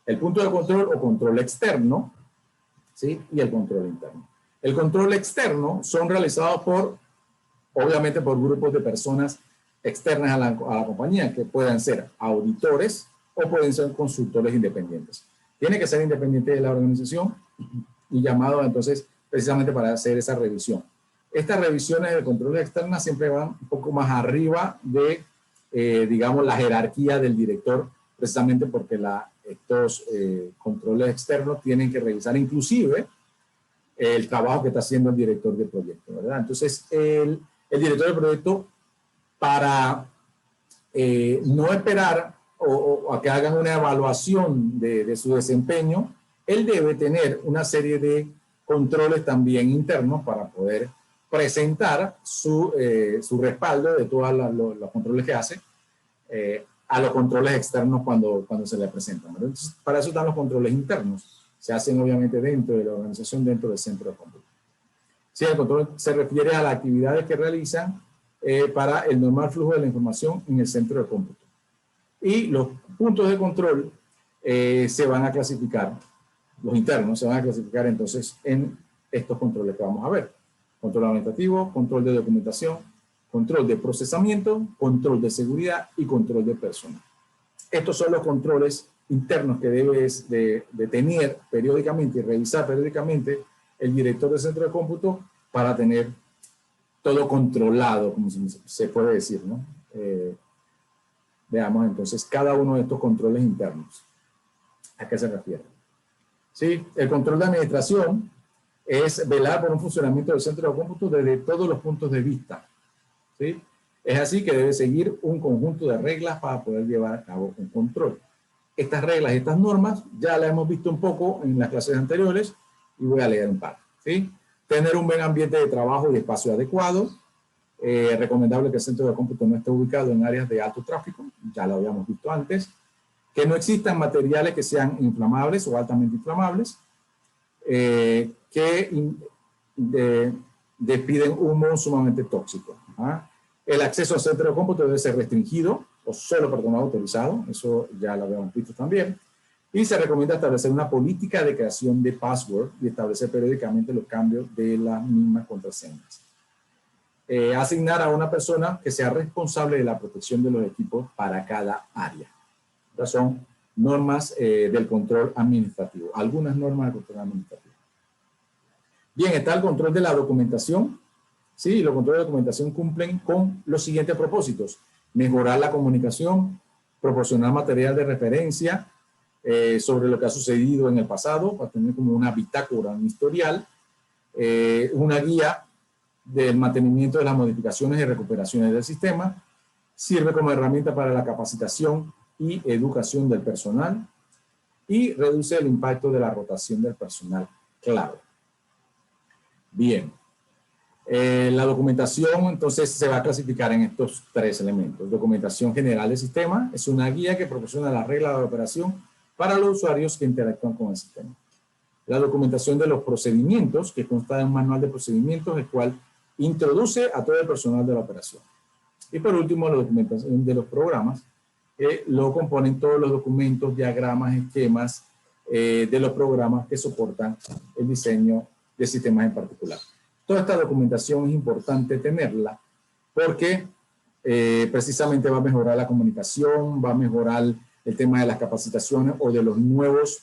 El punto de control o control externo, ¿sí? Y el control interno. El control externo son realizados obviamente por grupos de personas externas a la compañía, que pueden ser auditores o pueden ser consultores independientes. Tiene que ser independiente de la organización y llamado entonces precisamente para hacer esa revisión. Estas revisiones de controles externas siempre van un poco más arriba de, digamos, la jerarquía del director, precisamente porque estos controles externos tienen que revisar inclusive el trabajo que está haciendo el director del proyecto, ¿verdad? Entonces, el director del proyecto, para no esperar o a que hagan una evaluación de su desempeño, él debe tener una serie de controles también internos para poder presentar su respaldo de todos los controles que hace a los controles externos cuando se le presentan. Entonces, para eso están los controles internos. Se hacen obviamente dentro de la organización, dentro del centro de cómputo. Sí, el control se refiere a las actividades que realizan para el normal flujo de la información en el centro de cómputo. Y los puntos de control se van a clasificar, los internos se van a clasificar entonces en estos controles que vamos a ver: control administrativo, control de documentación, control de procesamiento, control de seguridad y control de personal. Estos son los controles internos que debes de tener periódicamente y revisar periódicamente el director del centro de cómputo para tener todo controlado, como se puede decir, ¿no? Veamos entonces cada uno de estos controles internos. ¿A qué se refiere? Sí, el control de administración es velar por un funcionamiento del centro de cómputo desde todos los puntos de vista. ¿Sí? Es así que debe seguir un conjunto de reglas para poder llevar a cabo un control. Estas reglas y estas normas ya las hemos visto un poco en las clases anteriores y voy a leer un par. ¿Sí? Tener un buen ambiente de trabajo y espacio adecuado, Recomendable que el centro de cómputo no esté ubicado en áreas de alto tráfico, ya lo habíamos visto antes. Que no existan materiales que sean inflamables o altamente inflamables. Que despiden humo sumamente tóxico. El acceso al centro de cómputo debe ser restringido o solo personal autorizado, eso ya lo habíamos visto también. Y se recomienda establecer una política de creación de password y establecer periódicamente los cambios de las mismas contraseñas. Asignar a una persona que sea responsable de la protección de los equipos para cada área. Estas son normas del control administrativo, algunas normas del control administrativo. Bien, está el control de la documentación. Sí, los controles de documentación cumplen con los siguientes propósitos: mejorar la comunicación, proporcionar material de referencia sobre lo que ha sucedido en el pasado, para tener como una bitácora, un historial, una guía del mantenimiento de las modificaciones y recuperaciones del sistema, sirve como herramienta para la capacitación y educación del personal y reduce el impacto de la rotación del personal clave. Bien. La documentación entonces se va a clasificar en estos tres elementos. Documentación general del sistema es una guía que proporciona las reglas de operación para los usuarios que interactúan con el sistema. La documentación de los procedimientos, que consta de un manual de procedimientos, el cual introduce a todo el personal de la operación. Y por último, la documentación de los programas, que lo componen todos los documentos, diagramas, esquemas de los programas que soportan el diseño de sistemas en particular. Toda esta documentación es importante tenerla porque precisamente va a mejorar la comunicación, va a mejorar el tema de las capacitaciones o de los nuevos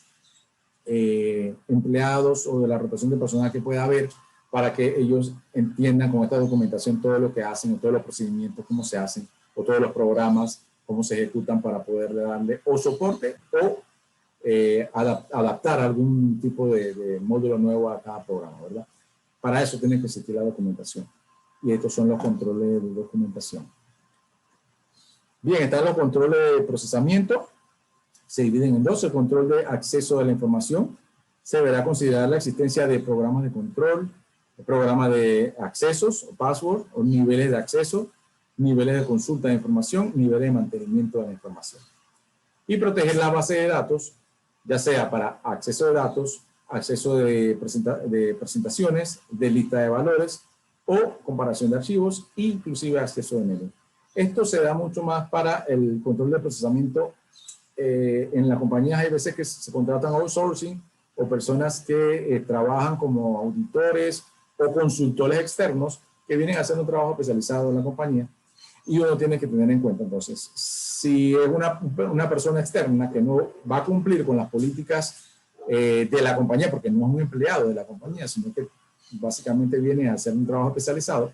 empleados o de la rotación de personal que pueda haber, para que ellos entiendan con esta documentación todo lo que hacen, o todos los procedimientos, cómo se hacen, o todos los programas, cómo se ejecutan, para poder darle o soporte o adaptar algún tipo de módulo nuevo a cada programa, ¿verdad? Para eso tiene que existir la documentación. Y estos son los controles de documentación. Bien, están los controles de procesamiento. Se dividen en dos. El control de acceso a la información. Se deberá considerar la existencia de programas de control, programas de accesos, o password, o niveles de acceso, niveles de consulta de información, niveles de mantenimiento de la información. Y proteger la base de datos, ya sea para acceso de datos, acceso de presentaciones, de lista de valores o comparación de archivos, inclusive acceso de menú. Esto se da mucho más para el control de procesamiento en las compañías. Hay veces que se contratan outsourcing o personas que trabajan como auditores o consultores externos que vienen a hacer un trabajo especializado en la compañía, y uno tiene que tener en cuenta entonces, si es una persona externa que no va a cumplir con las políticas de la compañía, porque no es un empleado de la compañía, sino que básicamente viene a hacer un trabajo especializado,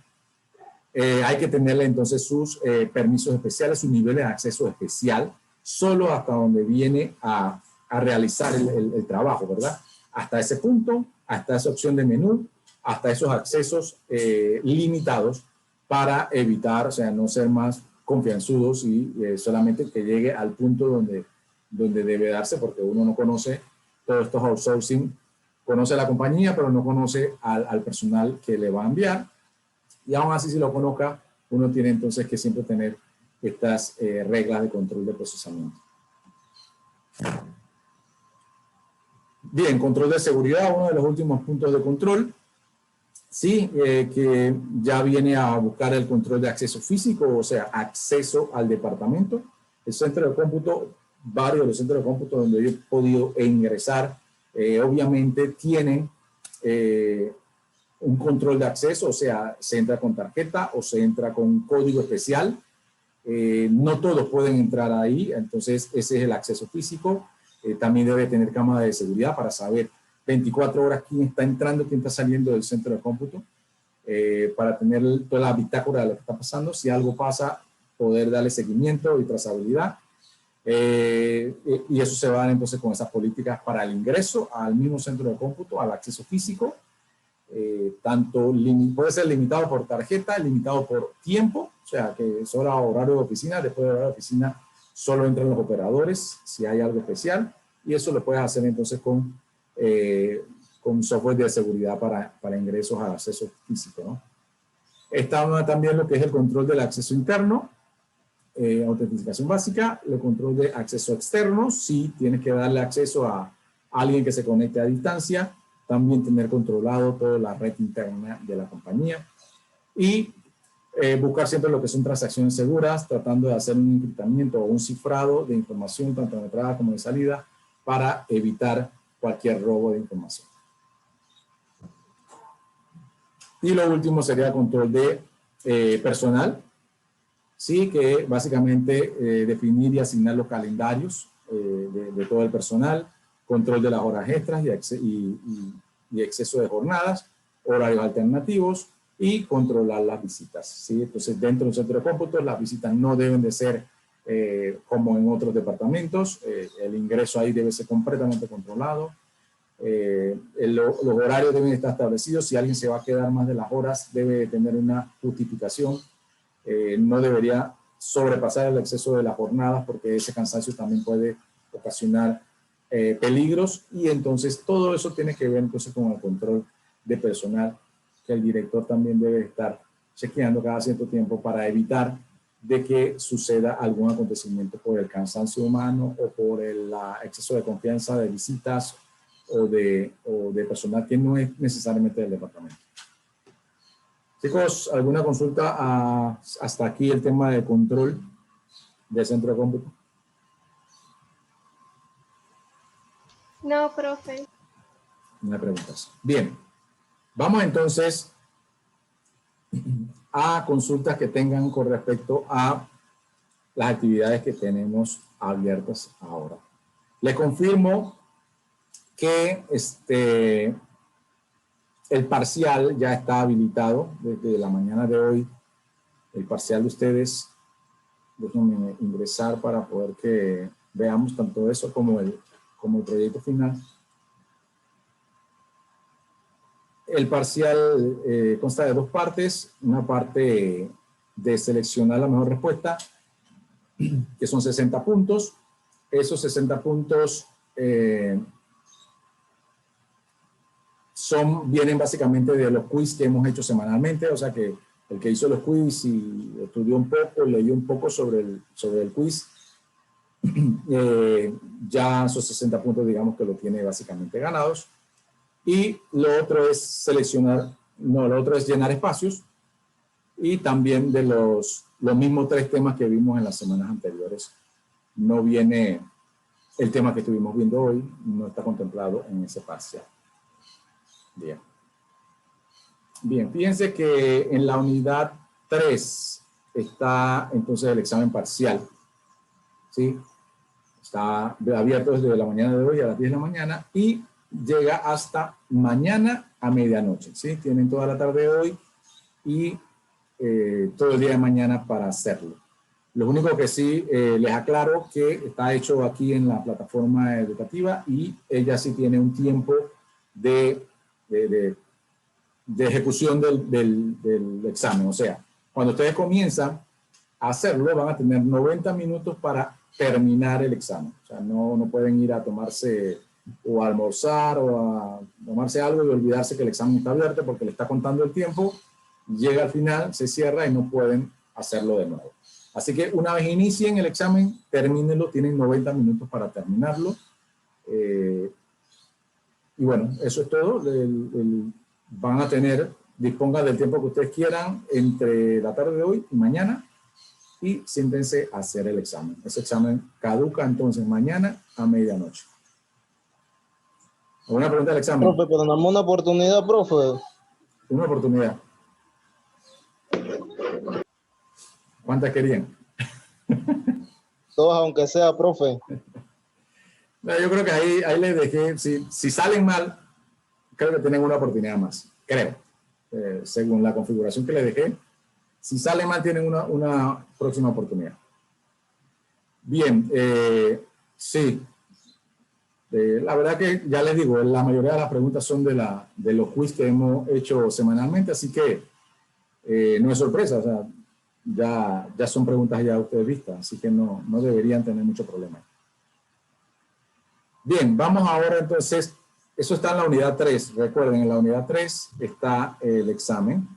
hay que tenerle entonces sus permisos especiales, sus niveles de acceso especial, solo hasta donde viene a realizar el trabajo, ¿verdad? Hasta ese punto, hasta esa opción de menú, hasta esos accesos limitados, para evitar, o sea, no ser más confianzudos y solamente que llegue al punto donde debe darse, porque uno no conoce todos estos outsourcing, conoce a la compañía, pero no conoce al personal que le va a enviar, y aún así, si lo conozca, uno tiene entonces que siempre tener estas reglas de control de procesamiento. Bien, control de seguridad, uno de los últimos puntos de control. Sí, que ya viene a buscar el control de acceso físico, o sea, acceso al departamento. El centro de cómputo, varios de los centros de cómputo donde yo he podido ingresar, obviamente tienen un control de acceso, o sea, se entra con tarjeta o se entra con código especial. No todos pueden entrar ahí, entonces ese es el acceso físico. También debe tener cámara de seguridad para saber 24 horas quién está entrando, quién está saliendo del centro de cómputo, para tener toda la bitácora de lo que está pasando. Si algo pasa, poder darle seguimiento y trazabilidad. Y eso se va a dar entonces con esas políticas para el ingreso al mismo centro de cómputo, al acceso físico. Puede ser limitado por tarjeta, limitado por tiempo, o sea, que solo horario de oficina. Después de horario de oficina solo entran los operadores si hay algo especial, y eso lo puedes hacer entonces con software de seguridad para ingresos al acceso físico, ¿no? Está también lo que es el control del acceso interno, autentificación básica, el control de acceso externo, si tienes que darle acceso a alguien que se conecte a distancia, también tener controlado toda la red interna de la compañía y buscar siempre lo que son transacciones seguras, tratando de hacer un encriptamiento o un cifrado de información tanto de entrada como de salida para evitar cualquier robo de información. Y lo último sería el control de personal, sí, que básicamente definir y asignar los calendarios de todo el personal, control de las horas extras y exceso de jornadas, horarios alternativos y controlar las visitas, ¿sí? Entonces, dentro del centro de cómputo, las visitas no deben de ser como en otros departamentos. El ingreso ahí debe ser completamente controlado. Los horarios deben estar establecidos. Si alguien se va a quedar más de las horas, debe tener una justificación. No debería sobrepasar el exceso de las jornadas porque ese cansancio también puede ocasionar peligros y entonces todo eso tiene que ver entonces con el control de personal que el director también debe estar chequeando cada cierto tiempo para evitar de que suceda algún acontecimiento por el cansancio humano o por el exceso de confianza de visitas o de personal que no es necesariamente del departamento. Chicos, ¿alguna consulta hasta aquí el tema de control del centro de cómputo? No, profe. No hay preguntas. Bien, vamos entonces a consultas que tengan con respecto a las actividades que tenemos abiertas ahora. Les confirmo que el parcial ya está habilitado desde la mañana de hoy. El parcial de ustedes, déjenme ingresar para poder que veamos tanto eso como el proyecto final. El parcial consta de dos partes. Una parte de seleccionar la mejor respuesta, que son 60 puntos. Esos 60 puntos vienen básicamente de los quiz que hemos hecho semanalmente. O sea que el que hizo los quiz y estudió un poco, leyó un poco sobre el quiz, ya esos 60 puntos digamos que lo tiene básicamente ganados. Y lo otro es lo otro es llenar espacios y también de los mismos 3 temas que vimos en las semanas anteriores. No viene el tema que estuvimos viendo hoy, no está contemplado en ese parcial. Bien. Bien, fíjense que en la unidad 3 está entonces el examen parcial, ¿sí? Está abierto desde la mañana de hoy a las 10 de la mañana y llega hasta mañana a medianoche, ¿sí? Tienen toda la tarde de hoy y todo el día de mañana para hacerlo. Lo único que sí les aclaro que está hecho aquí en la plataforma educativa y ella sí tiene un tiempo de ejecución del examen. O sea, cuando ustedes comienzan a hacerlo, van a tener 90 minutos para terminar el examen. O sea, no pueden ir a tomarse o a almorzar o a tomarse algo y olvidarse que el examen está abierto porque le está contando el tiempo, llega al final, se cierra y no pueden hacerlo de nuevo. Así que una vez inicien el examen, termínenlo, tienen 90 minutos para terminarlo. Y bueno, eso es todo. Van a dispongan del tiempo que ustedes quieran entre la tarde de hoy y mañana y siéntense a hacer el examen. Ese examen caduca entonces mañana a medianoche. ¿Alguna pregunta del examen? Profe, pero dame una oportunidad, profe. Una oportunidad. ¿Cuántas querían? Todas, aunque sea, profe. No, yo creo que ahí les dejé, si salen mal, creo que tienen una oportunidad más, creo. Según la configuración que les dejé, si salen mal tienen una próxima oportunidad. Bien, sí. La verdad que ya les digo, la mayoría de las preguntas son de los quiz que hemos hecho semanalmente, así que no es sorpresa, o sea, ya son preguntas ya ustedes vistas, así que no deberían tener mucho problema. Bien, vamos ahora entonces, eso está en la unidad 3, recuerden, en la unidad 3 está el examen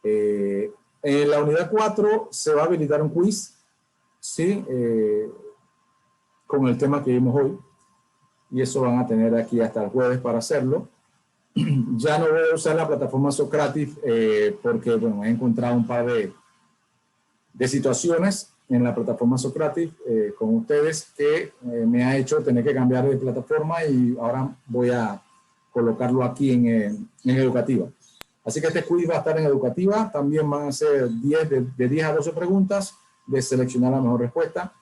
En la unidad 4 se va a habilitar un quiz, ¿sí? Con el tema que vimos hoy. Y eso van a tener aquí hasta el jueves para hacerlo. Ya no voy a usar la plataforma Socrative porque, bueno, he encontrado un par de situaciones en la plataforma Socrative con ustedes que me ha hecho tener que cambiar de plataforma y ahora voy a colocarlo aquí en Educativa. Así que este quiz va a estar en Educativa. También van a ser 10 de 10 a 12 preguntas de seleccionar la mejor respuesta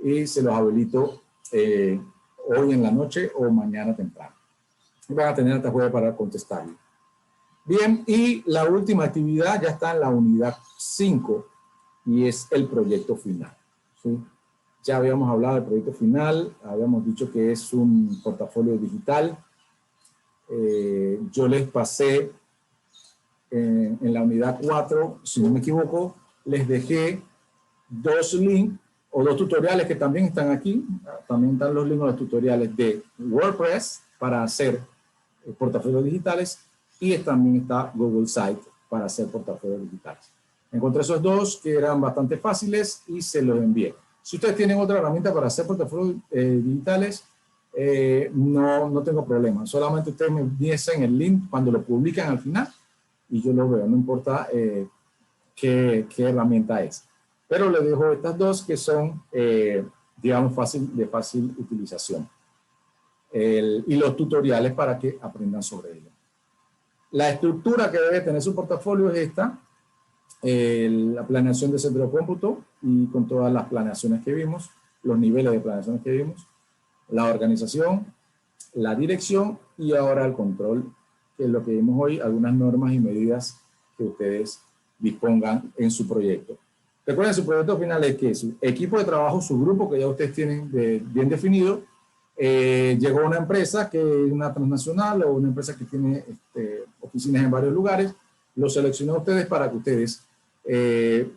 y se los habilito hoy en la noche o mañana temprano. Van a tener hasta jueves para contestarlo. Bien, y la última actividad ya está en la unidad 5 y es el proyecto final, ¿sí? Ya habíamos hablado del proyecto final, habíamos dicho que es un portafolio digital. Yo les pasé en la unidad 4, si no me equivoco, les dejé 2 links o 2 tutoriales que también están aquí. También están los links de los tutoriales de WordPress para hacer portafolios digitales y también está Google Site para hacer portafolios digitales. Encontré esos 2 que eran bastante fáciles y se los envié. Si ustedes tienen otra herramienta para hacer portafolios digitales, no tengo problema. Solamente ustedes me dicen el link cuando lo publican al final y yo lo veo, no importa qué herramienta es. Pero les dejo estas 2 que son, digamos, de fácil utilización. Y los tutoriales para que aprendan sobre ello. La estructura que debe tener su portafolio es esta. La planeación de centro de cómputo y con todas las planeaciones que vimos, los niveles de planeaciones que vimos, la organización, la dirección y ahora el control, que es lo que vimos hoy, algunas normas y medidas que ustedes dispongan en su proyecto. Recuerden, su proyecto final es que su equipo de trabajo, su grupo que ya ustedes tienen bien definido, llegó a una empresa que es una transnacional o una empresa que tiene oficinas en varios lugares, lo seleccionó a ustedes para que ustedes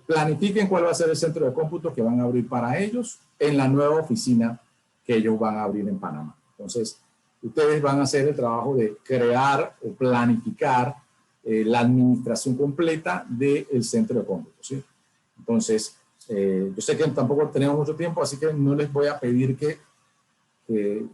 planifiquen cuál va a ser el centro de cómputo que van a abrir para ellos en la nueva oficina que ellos van a abrir en Panamá. Entonces, ustedes van a hacer el trabajo de crear o planificar la administración completa del centro de cómputo, ¿sí? Entonces, yo sé que tampoco tenemos mucho tiempo, así que no les voy a pedir que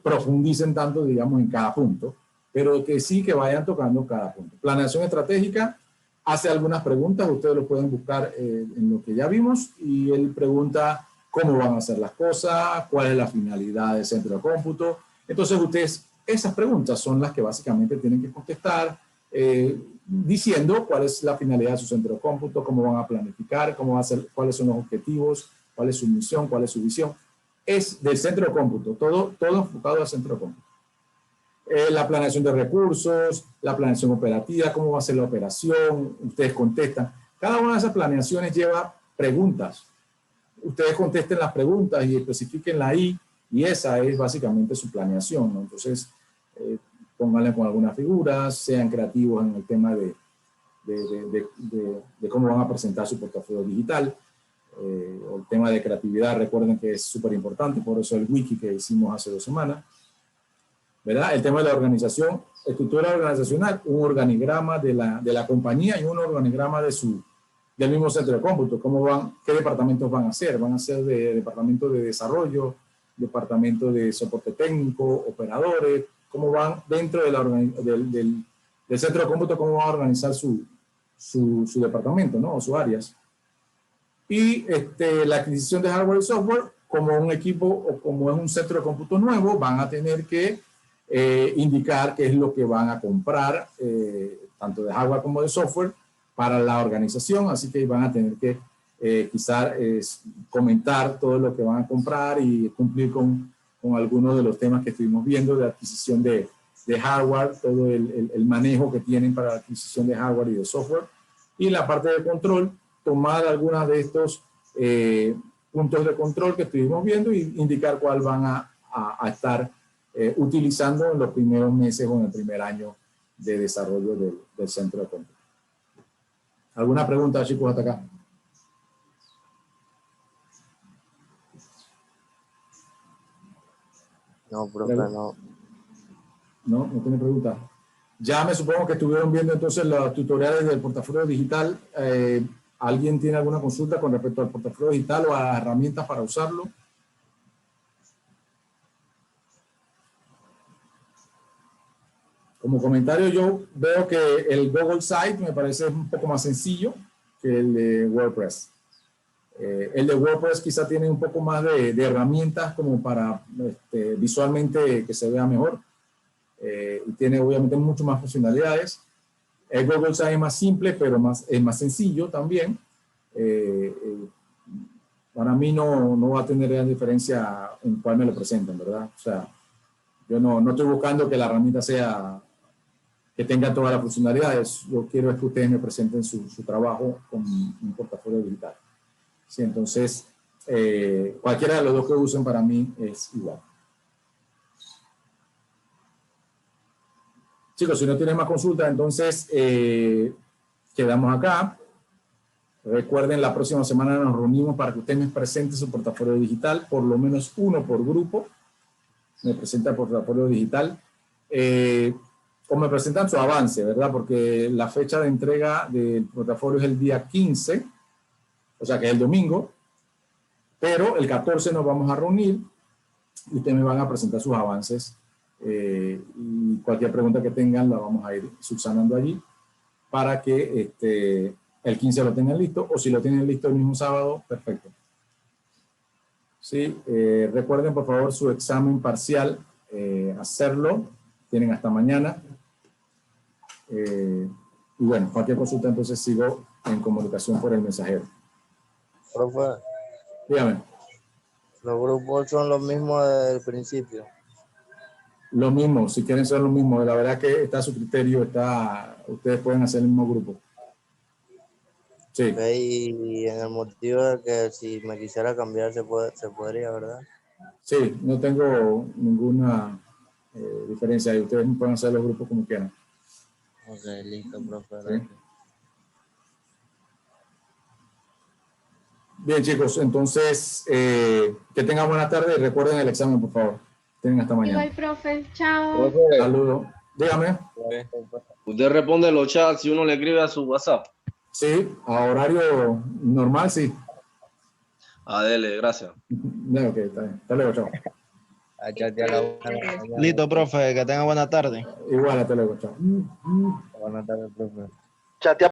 profundicen tanto, digamos, en cada punto, pero que sí que vayan tocando cada punto. Planeación estratégica hace algunas preguntas, ustedes lo pueden buscar en lo que ya vimos, y él pregunta cómo van a hacer las cosas, cuál es la finalidad del centro de cómputo. Entonces ustedes, esas preguntas son las que básicamente tienen que contestar, diciendo cuál es la finalidad de su centro de cómputo, cómo van a planificar, cómo va a ser, cuáles son los objetivos, cuál es su misión, cuál es su visión. Es del centro de cómputo, todo enfocado al centro de cómputo. La planeación de recursos, la planeación operativa, cómo va a ser la operación, ustedes contestan. Cada una de esas planeaciones lleva preguntas. Ustedes contesten las preguntas y especifiquen la I, y esa es básicamente su planeación, ¿no? Entonces, pónganle con algunas figuras, sean creativos en el tema de cómo van a presentar su portafolio digital. El tema de creatividad, recuerden que es súper importante, por eso el wiki que hicimos hace 2 semanas, ¿verdad? El tema de la organización, estructura organizacional, un organigrama de la compañía y un organigrama del mismo centro de cómputo, cómo van, qué departamentos van a ser de departamento de desarrollo, departamento de soporte técnico, operadores, cómo van dentro del centro de cómputo, cómo van a organizar su departamento, ¿no? O sus áreas. Y la adquisición de hardware y software, como un equipo o como es un centro de cómputo nuevo, van a tener que indicar qué es lo que van a comprar, tanto de hardware como de software, para la organización. Así que van a tener que quizás comentar todo lo que van a comprar y cumplir con algunos de los temas que estuvimos viendo de adquisición de hardware, todo el manejo que tienen para la adquisición de hardware y de software. Y la parte de control, tomar algunas de estos puntos de control que estuvimos viendo y indicar cuál van a estar utilizando en los primeros meses o en el primer año de desarrollo del centro de cómputo. ¿Alguna pregunta, chicos, hasta acá? No, profe, no. ¿No? ¿No tiene pregunta? Ya me supongo que estuvieron viendo entonces los tutoriales del portafolio digital. ¿Alguien tiene alguna consulta con respecto al portafolio digital o a herramientas para usarlo? Como comentario, yo veo que el Google Site me parece un poco más sencillo que el de WordPress. El de WordPress quizá tiene un poco más de herramientas como para visualmente que se vea mejor. Y tiene obviamente mucho más funcionalidades. El Google Site es más simple, pero es más sencillo también. Para mí no va a tener gran diferencia en cuál me lo presentan, ¿verdad? O sea, yo no estoy buscando que la herramienta que tenga todas las funcionalidades. Yo quiero es que ustedes me presenten su trabajo con un portafolio digital. Sí, entonces, cualquiera de los dos que usen para mí es igual. Chicos, si no tienen más consultas, entonces quedamos acá. Recuerden, la próxima semana nos reunimos para que ustedes me presenten su portafolio digital, por lo menos uno por grupo. Me presenta el portafolio digital. O me presentan su avance, ¿verdad? Porque la fecha de entrega del portafolio es el día 15, o sea que es el domingo, pero el 14 nos vamos a reunir y ustedes me van a presentar sus avances. Y cualquier pregunta que tengan la vamos a ir subsanando allí para que el 15 lo tengan listo, o si lo tienen listo el mismo sábado, perfecto. Sí, recuerden por favor su examen parcial, hacerlo, tienen hasta mañana. Y bueno, cualquier consulta entonces sigo en comunicación por el mensajero. Profe, Dígame. los grupos son los mismos del principio. Lo mismo, si quieren ser lo mismo, la verdad que está a su criterio, ustedes pueden hacer el mismo grupo. Sí. Ok, y en el motivo de que si me quisiera cambiar se podría, ¿verdad? Sí, no tengo ninguna diferencia ahí. Ustedes pueden hacer los grupos como quieran. Ok, listo, profe. ¿Sí? Bien, chicos, entonces que tengan buena tarde y recuerden el examen, por favor. Tienen hasta mañana. Igual, profe. Chao. Profe, Saludos. Dígame. usted responde los chats si uno le escribe a su WhatsApp. Sí, a horario normal, sí. Dele, gracias. No, ok, está bien. Hasta luego, chao. Listo, profe, que tenga buena tarde. Igual, hasta luego, chao. Buenas tardes, profe. Chatea